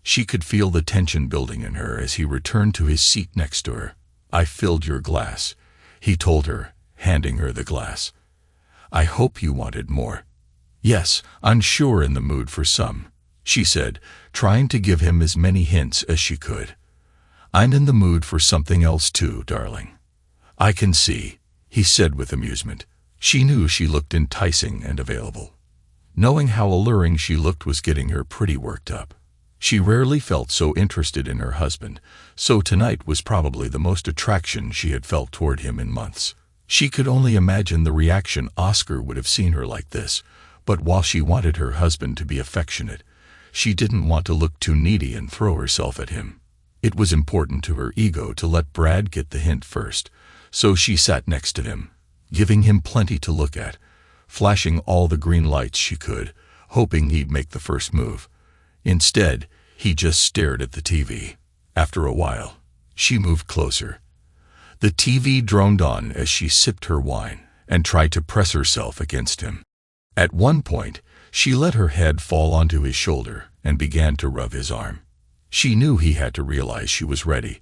She could feel the tension building in her as he returned to his seat next to her. "I filled your glass," he told her, handing her the glass. "I hope you wanted more." "Yes, I'm sure in the mood for some," she said, trying to give him as many hints as she could. "I'm in the mood for something else too, darling." "I can see," he said with amusement. She knew she looked enticing and available. Knowing how alluring she looked was getting her pretty worked up. She rarely felt so interested in her husband, so tonight was probably the most attraction she had felt toward him in months. She could only imagine the reaction Oscar would have seen her like this, but while she wanted her husband to be affectionate, she didn't want to look too needy and throw herself at him. It was important to her ego to let Brad get the hint first, so she sat next to him, giving him plenty to look at, flashing all the green lights she could, hoping he'd make the first move. Instead, he just stared at the TV. After a while, she moved closer. The TV droned on as she sipped her wine and tried to press herself against him. At one point, she let her head fall onto his shoulder and began to rub his arm. She knew he had to realize she was ready,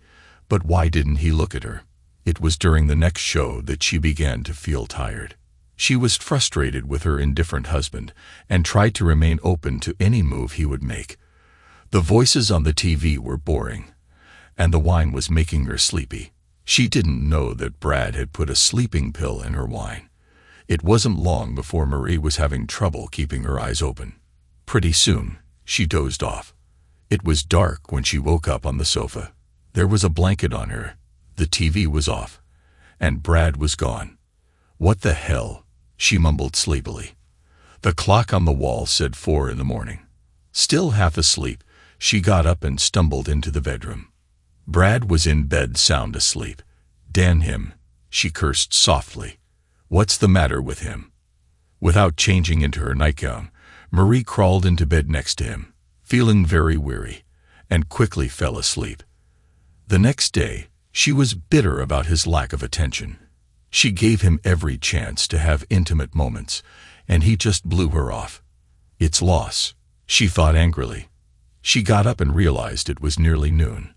but why didn't he look at her? It was during the next show that she began to feel tired. She was frustrated with her indifferent husband and tried to remain open to any move he would make. The voices on the TV were boring, and the wine was making her sleepy. She didn't know that Brad had put a sleeping pill in her wine. It wasn't long before Marie was having trouble keeping her eyes open. Pretty soon, she dozed off. It was dark when she woke up on the sofa. There was a blanket on her, the TV was off, and Brad was gone. "What the hell?" she mumbled sleepily. The clock on the wall said 4 a.m. Still half asleep, she got up and stumbled into the bedroom. Brad was in bed sound asleep. "Damn him," she cursed softly. What's the matter with him? Without changing into her nightgown, Marie crawled into bed next to him, feeling very weary, and quickly fell asleep. The next day, she was bitter about his lack of attention. She gave him every chance to have intimate moments, and he just blew her off. It's loss, she thought angrily. She got up and realized it was nearly noon.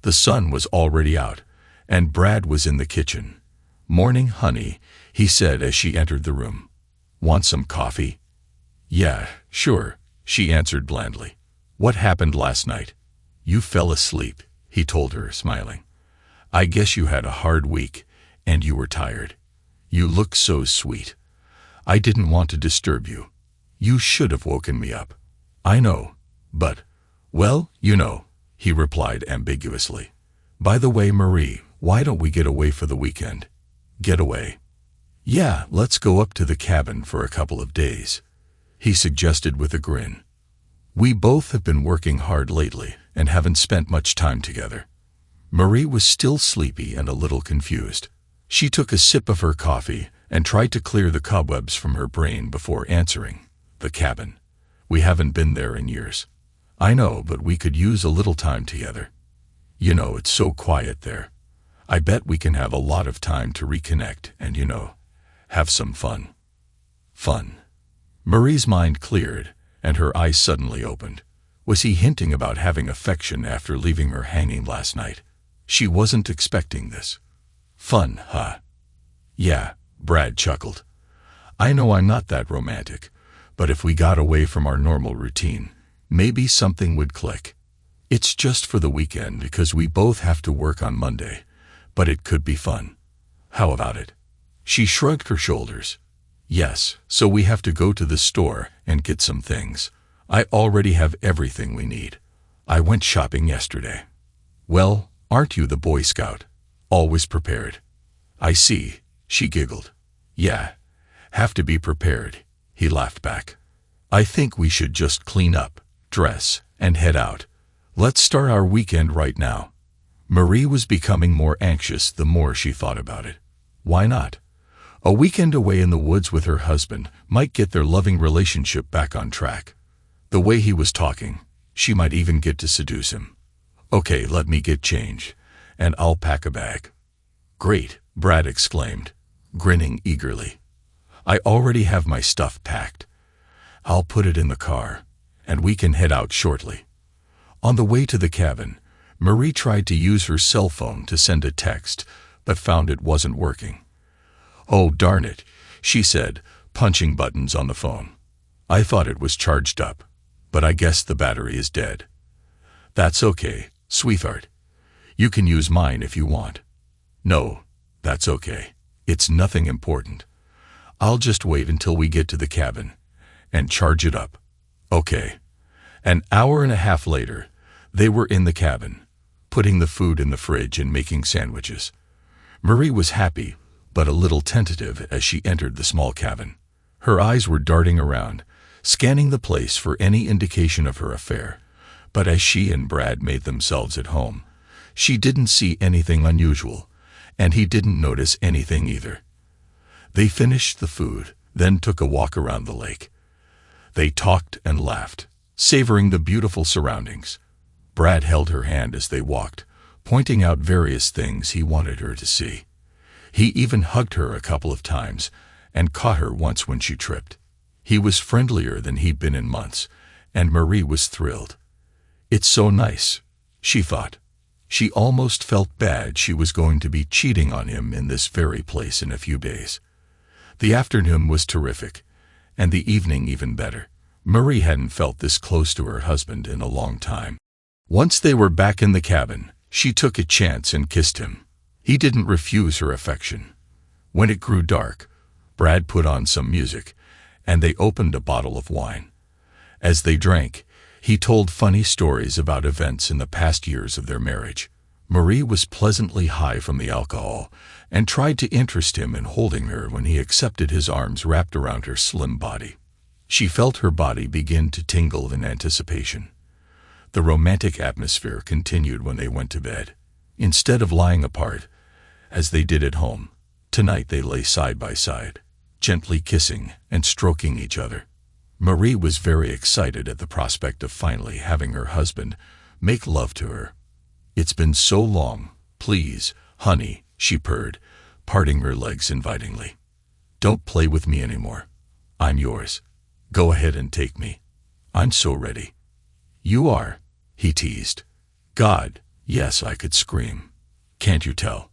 The sun was already out, and Brad was in the kitchen. "Morning, honey," he said as she entered the room. "Want some coffee?" "Yeah, sure," she answered blandly. "What happened last night?" "You fell asleep," he told her, smiling. "I guess you had a hard week, and you were tired. You look so sweet. I didn't want to disturb you. You should have woken me up." "I know, but, well, you know," he replied ambiguously. "By the way, Marie, why don't we get away for the weekend?" "Get away?" "Yeah, let's go up to the cabin for a couple of days," he suggested with a grin. "We both have been working hard lately and haven't spent much time together." Marie was still sleepy and a little confused. She took a sip of her coffee and tried to clear the cobwebs from her brain before answering. "The cabin. We haven't been there in years." "I know, but we could use a little time together. You know, it's so quiet there. I bet we can have a lot of time to reconnect and, have some fun." Fun. Marie's mind cleared, and her eyes suddenly opened. Was he hinting about having affection after leaving her hanging last night? She wasn't expecting this. "Fun, huh?" "Yeah," Brad chuckled. "I know I'm not that romantic, but if we got away from our normal routine, maybe something would click. It's just for the weekend because we both have to work on Monday, but it could be fun. How about it?" She shrugged her shoulders. "Yes, so we have to go to the store and get some things. I already have everything we need. I went shopping yesterday." "Well, aren't you the Boy Scout? Always prepared." "I see," she giggled. "Yeah, have to be prepared," he laughed back. "I think we should just clean up, dress, and head out. Let's start our weekend right now." Marie was becoming more anxious the more she thought about it. Why not? A weekend away in the woods with her husband might get their loving relationship back on track. The way he was talking, she might even get to seduce him. "Okay, let me get changed, and I'll pack a bag." "Great," Brad exclaimed, grinning eagerly. "I already have my stuff packed. I'll put it in the car, and we can head out shortly." On the way to the cabin, Marie tried to use her cell phone to send a text, but found it wasn't working. "Oh, darn it," she said, punching buttons on the phone. "I thought it was charged up, but I guess the battery is dead." "That's okay, sweetheart. You can use mine if you want." "No, that's okay. It's nothing important. I'll just wait until we get to the cabin and charge it up." "Okay." An hour and a half later, they were in the cabin, putting the food in the fridge and making sandwiches. Marie was happy, but a little tentative as she entered the small cabin. Her eyes were darting around, scanning the place for any indication of her affair. But as she and Brad made themselves at home, she didn't see anything unusual, and he didn't notice anything either. They finished the food, then took a walk around the lake. They talked and laughed, savoring the beautiful surroundings. Brad held her hand as they walked, pointing out various things he wanted her to see. He even hugged her a couple of times and caught her once when she tripped. He was friendlier than he'd been in months, and Marie was thrilled. "It's so nice," she thought. She almost felt bad she was going to be cheating on him in this very place in a few days. The afternoon was terrific, and the evening even better. Marie hadn't felt this close to her husband in a long time. Once they were back in the cabin, she took a chance and kissed him. He didn't refuse her affection. When it grew dark, Brad put on some music, and they opened a bottle of wine. As they drank, he told funny stories about events in the past years of their marriage. Marie was pleasantly high from the alcohol and tried to interest him in holding her when he accepted his arms wrapped around her slim body. She felt her body begin to tingle in anticipation. The romantic atmosphere continued when they went to bed. Instead of lying apart, as they did at home, Tonight they lay side by side, gently kissing and stroking each other. Marie was very excited at the prospect of finally having her husband make love to her. "It's been so long. Please, honey," she purred, parting her legs invitingly. "Don't play with me anymore. I'm yours. Go ahead and take me. I'm so ready." "You are?" he teased. "God, yes," I could scream. "Can't you tell?"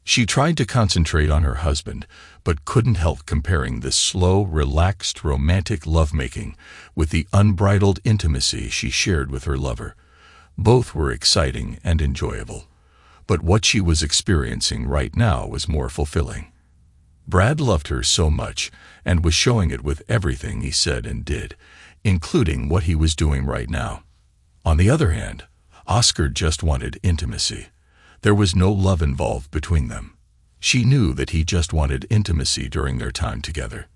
She tried to concentrate on her husband, but couldn't help comparing this slow, relaxed, romantic lovemaking with the unbridled intimacy she shared with her lover. Both were exciting and enjoyable, but what she was experiencing right now was more fulfilling. Brad loved her so much and was showing it with everything he said and did, including what he was doing right now. On the other hand, Oscar just wanted intimacy. There was no love involved between them. She knew that he just wanted intimacy during their time together.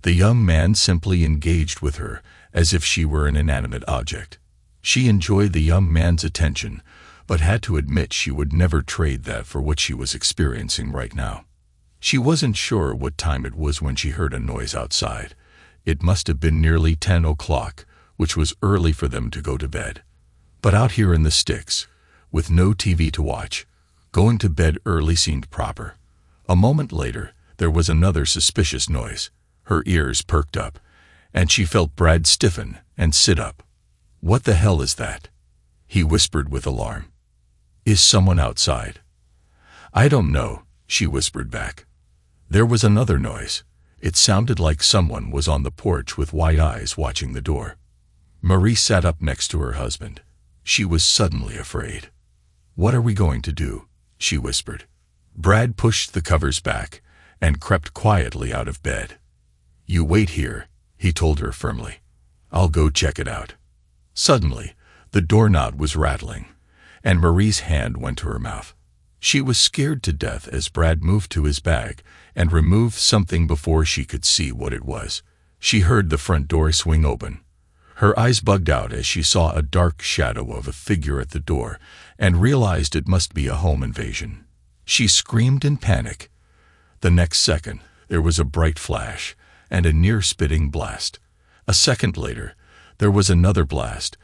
The young man simply engaged with her as if she were an inanimate object. She enjoyed the young man's attention, but had to admit she would never trade that for what she was experiencing right now. She wasn't sure what time it was when she heard a noise outside. It must have been nearly 10 o'clock, which was early for them to go to bed. But out here in the sticks, with no TV to watch, going to bed early seemed proper. A moment later, there was another suspicious noise. Her ears perked up, and she felt Brad stiffen and sit up. "What the hell is that?" he whispered with alarm. "Is someone outside?" "I don't know," she whispered back. There was another noise. It sounded like someone was on the porch with wide eyes watching the door. Marie sat up next to her husband. She was suddenly afraid. "What are we going to do?" she whispered. Brad pushed the covers back and crept quietly out of bed. "You wait here," he told her firmly. "I'll go check it out." Suddenly, the doorknob was rattling, and Marie's hand went to her mouth. She was scared to death as Brad moved to his bag and removed something before she could see what it was. She heard the front door swing open. Her eyes bugged out as she saw a dark shadow of a figure at the door and realized it must be a home invasion. She screamed in panic. The next second, there was a bright flash and a near-spitting blast. A second later, there was another blast,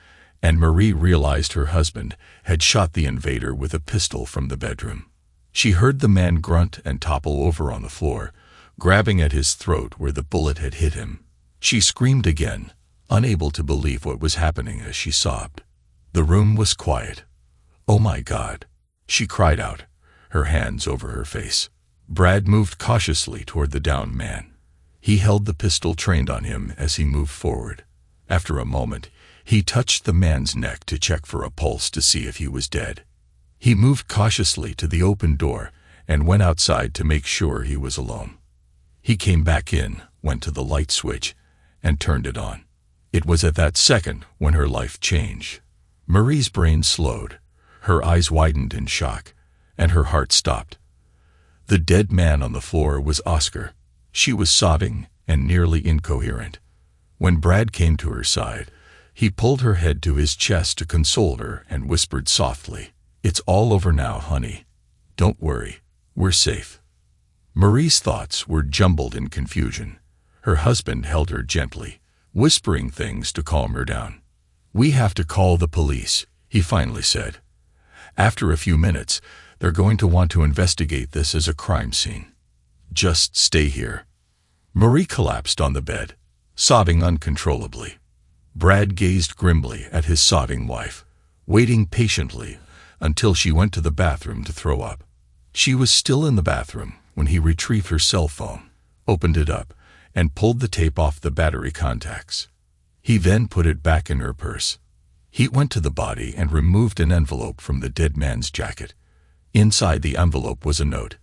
and Marie realized her husband had shot the invader with a pistol from the bedroom. She heard the man grunt and topple over on the floor, grabbing at his throat where the bullet had hit him. She screamed again, unable to believe what was happening as she sobbed. The room was quiet. "Oh my God," she cried out, her hands over her face. Brad moved cautiously toward the downed man. He held the pistol trained on him as he moved forward. After a moment, he touched the man's neck to check for a pulse to see if he was dead. He moved cautiously to the open door and went outside to make sure he was alone. He came back in, went to the light switch, and turned it on. It was at that second when her life changed. Marie's brain slowed, her eyes widened in shock, and her heart stopped. The dead man on the floor was Oscar. She was sobbing and nearly incoherent. When Brad came to her side, he pulled her head to his chest to console her and whispered softly, "It's all over now, honey. Don't worry, we're safe." Marie's thoughts were jumbled in confusion. Her husband held her gently, whispering things to calm her down. "We have to call the police," he finally said. "After a few minutes, they're going to want to investigate this as a crime scene. Just stay here." Marie collapsed on the bed, sobbing uncontrollably. Brad gazed grimly at his sobbing wife, waiting patiently until she went to the bathroom to throw up. She was still in the bathroom when he retrieved her cell phone, opened it up, and pulled the tape off the battery contacts. He then put it back in her purse. He went to the body and removed an envelope from the dead man's jacket. Inside the envelope was a note.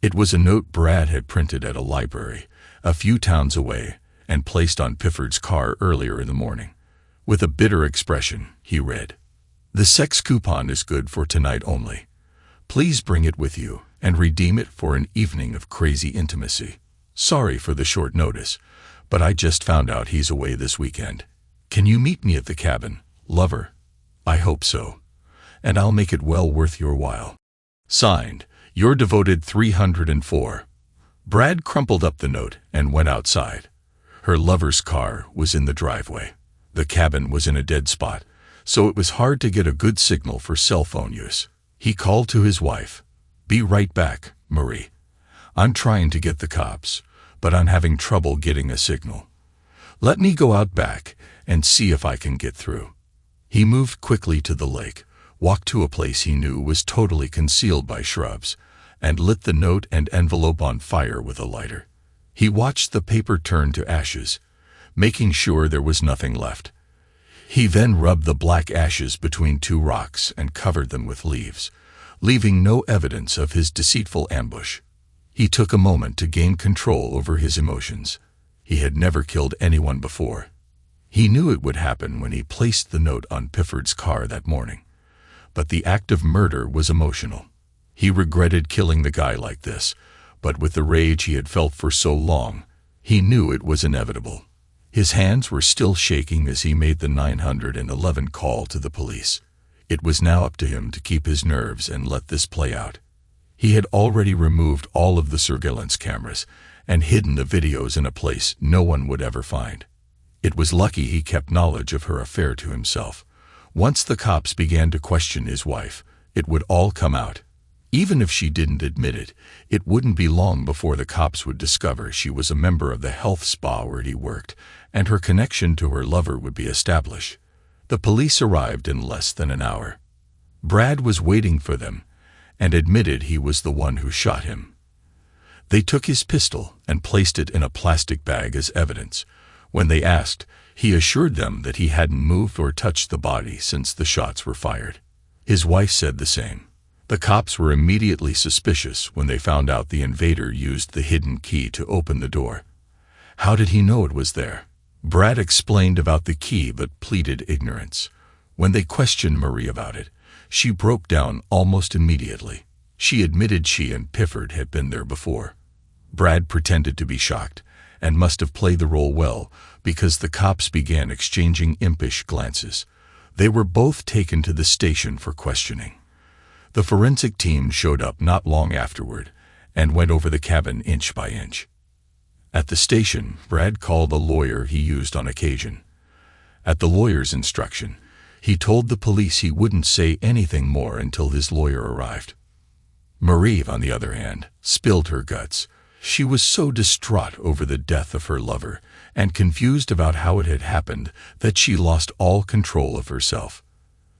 It was a note Brad had printed at a library a few towns away and placed on Pifford's car earlier in the morning. With a bitter expression, he read, "The sex coupon is good for tonight only. Please bring it with you and redeem it for an evening of crazy intimacy. Sorry for the short notice, but I just found out he's away this weekend. Can you meet me at the cabin, lover? I hope so, and I'll make it well worth your while. Signed, Your devoted 304. Brad crumpled up the note and went outside. Her lover's car was in the driveway. The cabin was in a dead spot, so it was hard to get a good signal for cell phone use. He called to his wife. "Be right back, Marie. I'm trying to get the cops, but I'm having trouble getting a signal. Let me go out back and see if I can get through." He moved quickly to the lake, walked to a place he knew was totally concealed by shrubs, and lit the note and envelope on fire with a lighter. He watched the paper turn to ashes, making sure there was nothing left. He then rubbed the black ashes between two rocks and covered them with leaves, leaving no evidence of his deceitful ambush. He took a moment to gain control over his emotions. He had never killed anyone before. He knew it would happen when he placed the note on Pifford's car that morning. But the act of murder was emotional. He regretted killing the guy like this, but with the rage he had felt for so long, he knew it was inevitable. His hands were still shaking as he made the 911 call to the police. It was now up to him to keep his nerves and let this play out. He had already removed all of the surveillance cameras and hidden the videos in a place no one would ever find. It was lucky he kept knowledge of her affair to himself. Once the cops began to question his wife, it would all come out. Even if she didn't admit it, it wouldn't be long before the cops would discover she was a member of the health spa where he worked, and her connection to her lover would be established. The police arrived in less than an hour. Brad was waiting for them, and admitted he was the one who shot him. They took his pistol and placed it in a plastic bag as evidence. When they asked, he assured them that he hadn't moved or touched the body since the shots were fired. His wife said the same. The cops were immediately suspicious when they found out the invader used the hidden key to open the door. How did he know it was there? Brad explained about the key but pleaded ignorance. When they questioned Marie about it, she broke down almost immediately. She admitted she and Pifford had been there before. Brad pretended to be shocked, and must have played the role well, because the cops began exchanging impish glances. They were both taken to the station for questioning. The forensic team showed up not long afterward, and went over the cabin inch by inch. At the station, Brad called a lawyer he used on occasion. At the lawyer's instruction, he told the police he wouldn't say anything more until his lawyer arrived. Marie, on the other hand, spilled her guts. She was so distraught over the death of her lover, and confused about how it had happened, that she lost all control of herself.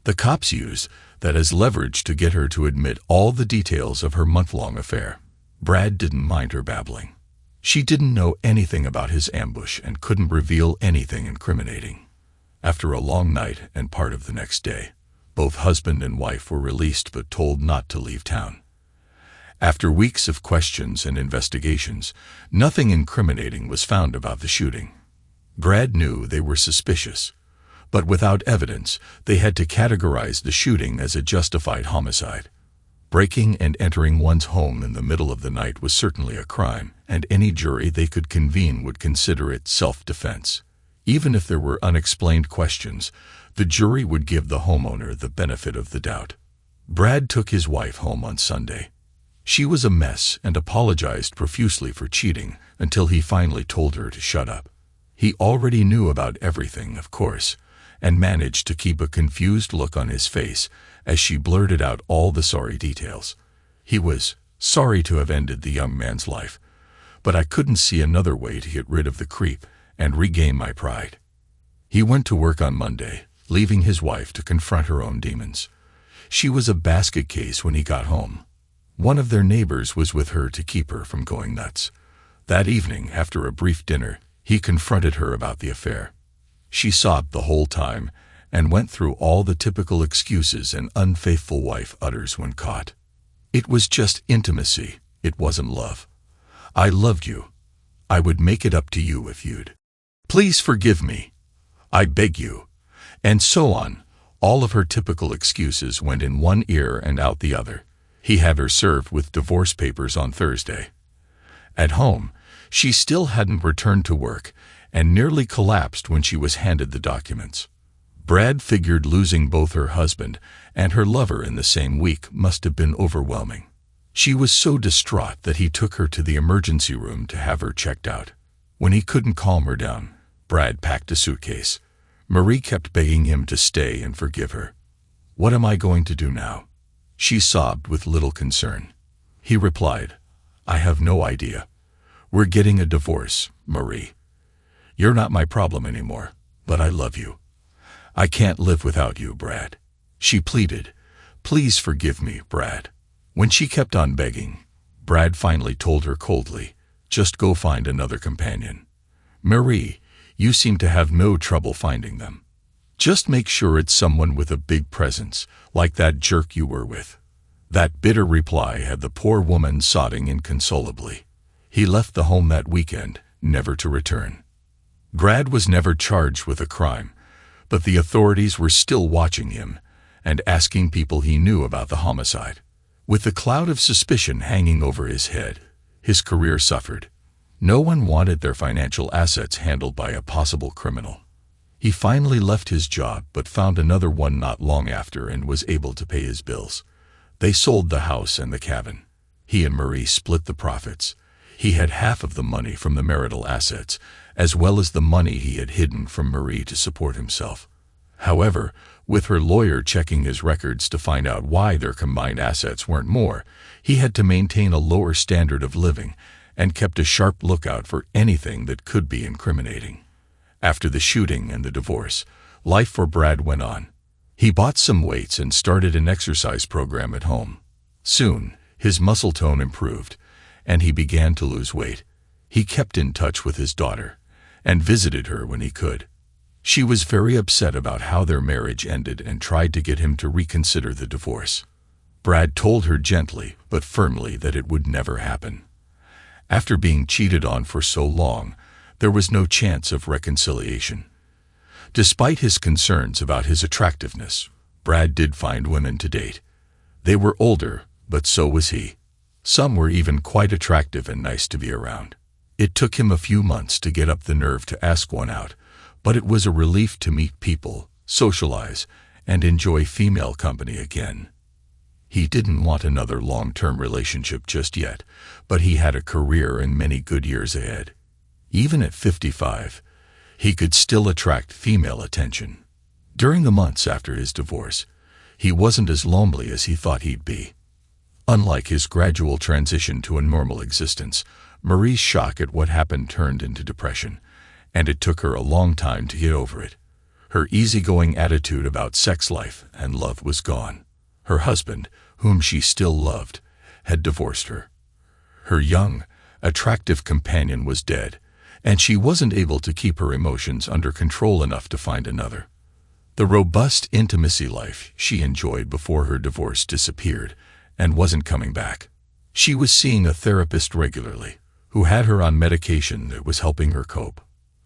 The cops used that as leverage to get her to admit all the details of her month-long affair. Brad didn't mind her babbling. She didn't know anything about his ambush and couldn't reveal anything incriminating. After a long night and part of the next day, both husband and wife were released but told not to leave town. After weeks of questions and investigations, nothing incriminating was found about the shooting. Brad knew they were suspicious, but without evidence, they had to categorize the shooting as a justified homicide. Breaking and entering one's home in the middle of the night was certainly a crime, and any jury they could convene would consider it self-defense. Even if there were unexplained questions, the jury would give the homeowner the benefit of the doubt. Brad took his wife home on Sunday. She was a mess and apologized profusely for cheating until he finally told her to shut up. He already knew about everything, of course, and managed to keep a confused look on his face as she blurted out all the sorry details. He was sorry to have ended the young man's life, but I couldn't see another way to get rid of the creep and regain my pride. He went to work on Monday, leaving his wife to confront her own demons. She was a basket case when he got home. One of their neighbors was with her to keep her from going nuts. That evening, after a brief dinner, he confronted her about the affair. She sobbed the whole time and went through all the typical excuses an unfaithful wife utters when caught. It was just intimacy. It wasn't love. I loved you. I would make it up to you if you'd. Please forgive me. I beg you. And so on. All of her typical excuses went in one ear and out the other. He had her served with divorce papers on Thursday. At home, she still hadn't returned to work and nearly collapsed when she was handed the documents. Brad figured losing both her husband and her lover in the same week must have been overwhelming. She was so distraught that he took her to the emergency room to have her checked out. When he couldn't calm her down, Brad packed a suitcase. Marie kept begging him to stay and forgive her. "What am I going to do now?" She sobbed with little concern. He replied, "I have no idea. We're getting a divorce, Marie. You're not my problem anymore, but I love you. I can't live without you, Brad." She pleaded, "Please forgive me, Brad." When she kept on begging, Brad finally told her coldly, "Just go find another companion. Marie, you seem to have no trouble finding them. Just make sure it's someone with a big presence, like that jerk you were with." That bitter reply had the poor woman sobbing inconsolably. He left the home that weekend, never to return. Brad was never charged with a crime, but the authorities were still watching him and asking people he knew about the homicide. With the cloud of suspicion hanging over his head, his career suffered. No one wanted their financial assets handled by a possible criminal. He finally left his job but found another one not long after and was able to pay his bills. They sold the house and the cabin. He and Marie split the profits. He had half of the money from the marital assets, as well as the money he had hidden from Marie to support himself. However, with her lawyer checking his records to find out why their combined assets weren't more, he had to maintain a lower standard of living and kept a sharp lookout for anything that could be incriminating. After the shooting and the divorce, life for Brad went on. He bought some weights and started an exercise program at home. Soon, his muscle tone improved, and he began to lose weight. He kept in touch with his daughter and visited her when he could. She was very upset about how their marriage ended and tried to get him to reconsider the divorce. Brad told her gently but firmly that it would never happen. After being cheated on for so long, there was no chance of reconciliation. Despite his concerns about his attractiveness, Brad did find women to date. They were older, but so was he. Some were even quite attractive and nice to be around. It took him a few months to get up the nerve to ask one out, but it was a relief to meet people, socialize, and enjoy female company again. He didn't want another long-term relationship just yet, but he had a career and many good years ahead. Even at 55, he could still attract female attention. During the months after his divorce, he wasn't as lonely as he thought he'd be. Unlike his gradual transition to a normal existence, Marie's shock at what happened turned into depression, and it took her a long time to get over it. Her easygoing attitude about sex life and love was gone. Her husband, whom she still loved, had divorced her. Her young, attractive companion was dead, and she wasn't able to keep her emotions under control enough to find another. The robust intimacy life she enjoyed before her divorce disappeared and wasn't coming back. She was seeing a therapist regularly, who had her on medication that was helping her cope.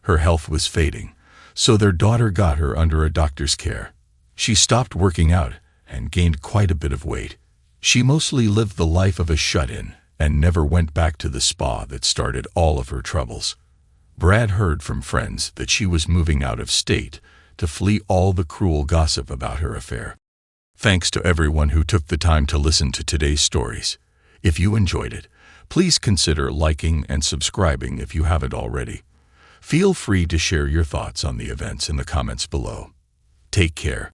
Her health was fading, so their daughter got her under a doctor's care. She stopped working out and gained quite a bit of weight. She mostly lived the life of a shut-in and never went back to the spa that started all of her troubles. Brad heard from friends that she was moving out of state to flee all the cruel gossip about her affair. Thanks to everyone who took the time to listen to today's stories. If you enjoyed it, please consider liking and subscribing if you haven't already. Feel free to share your thoughts on the events in the comments below. Take care.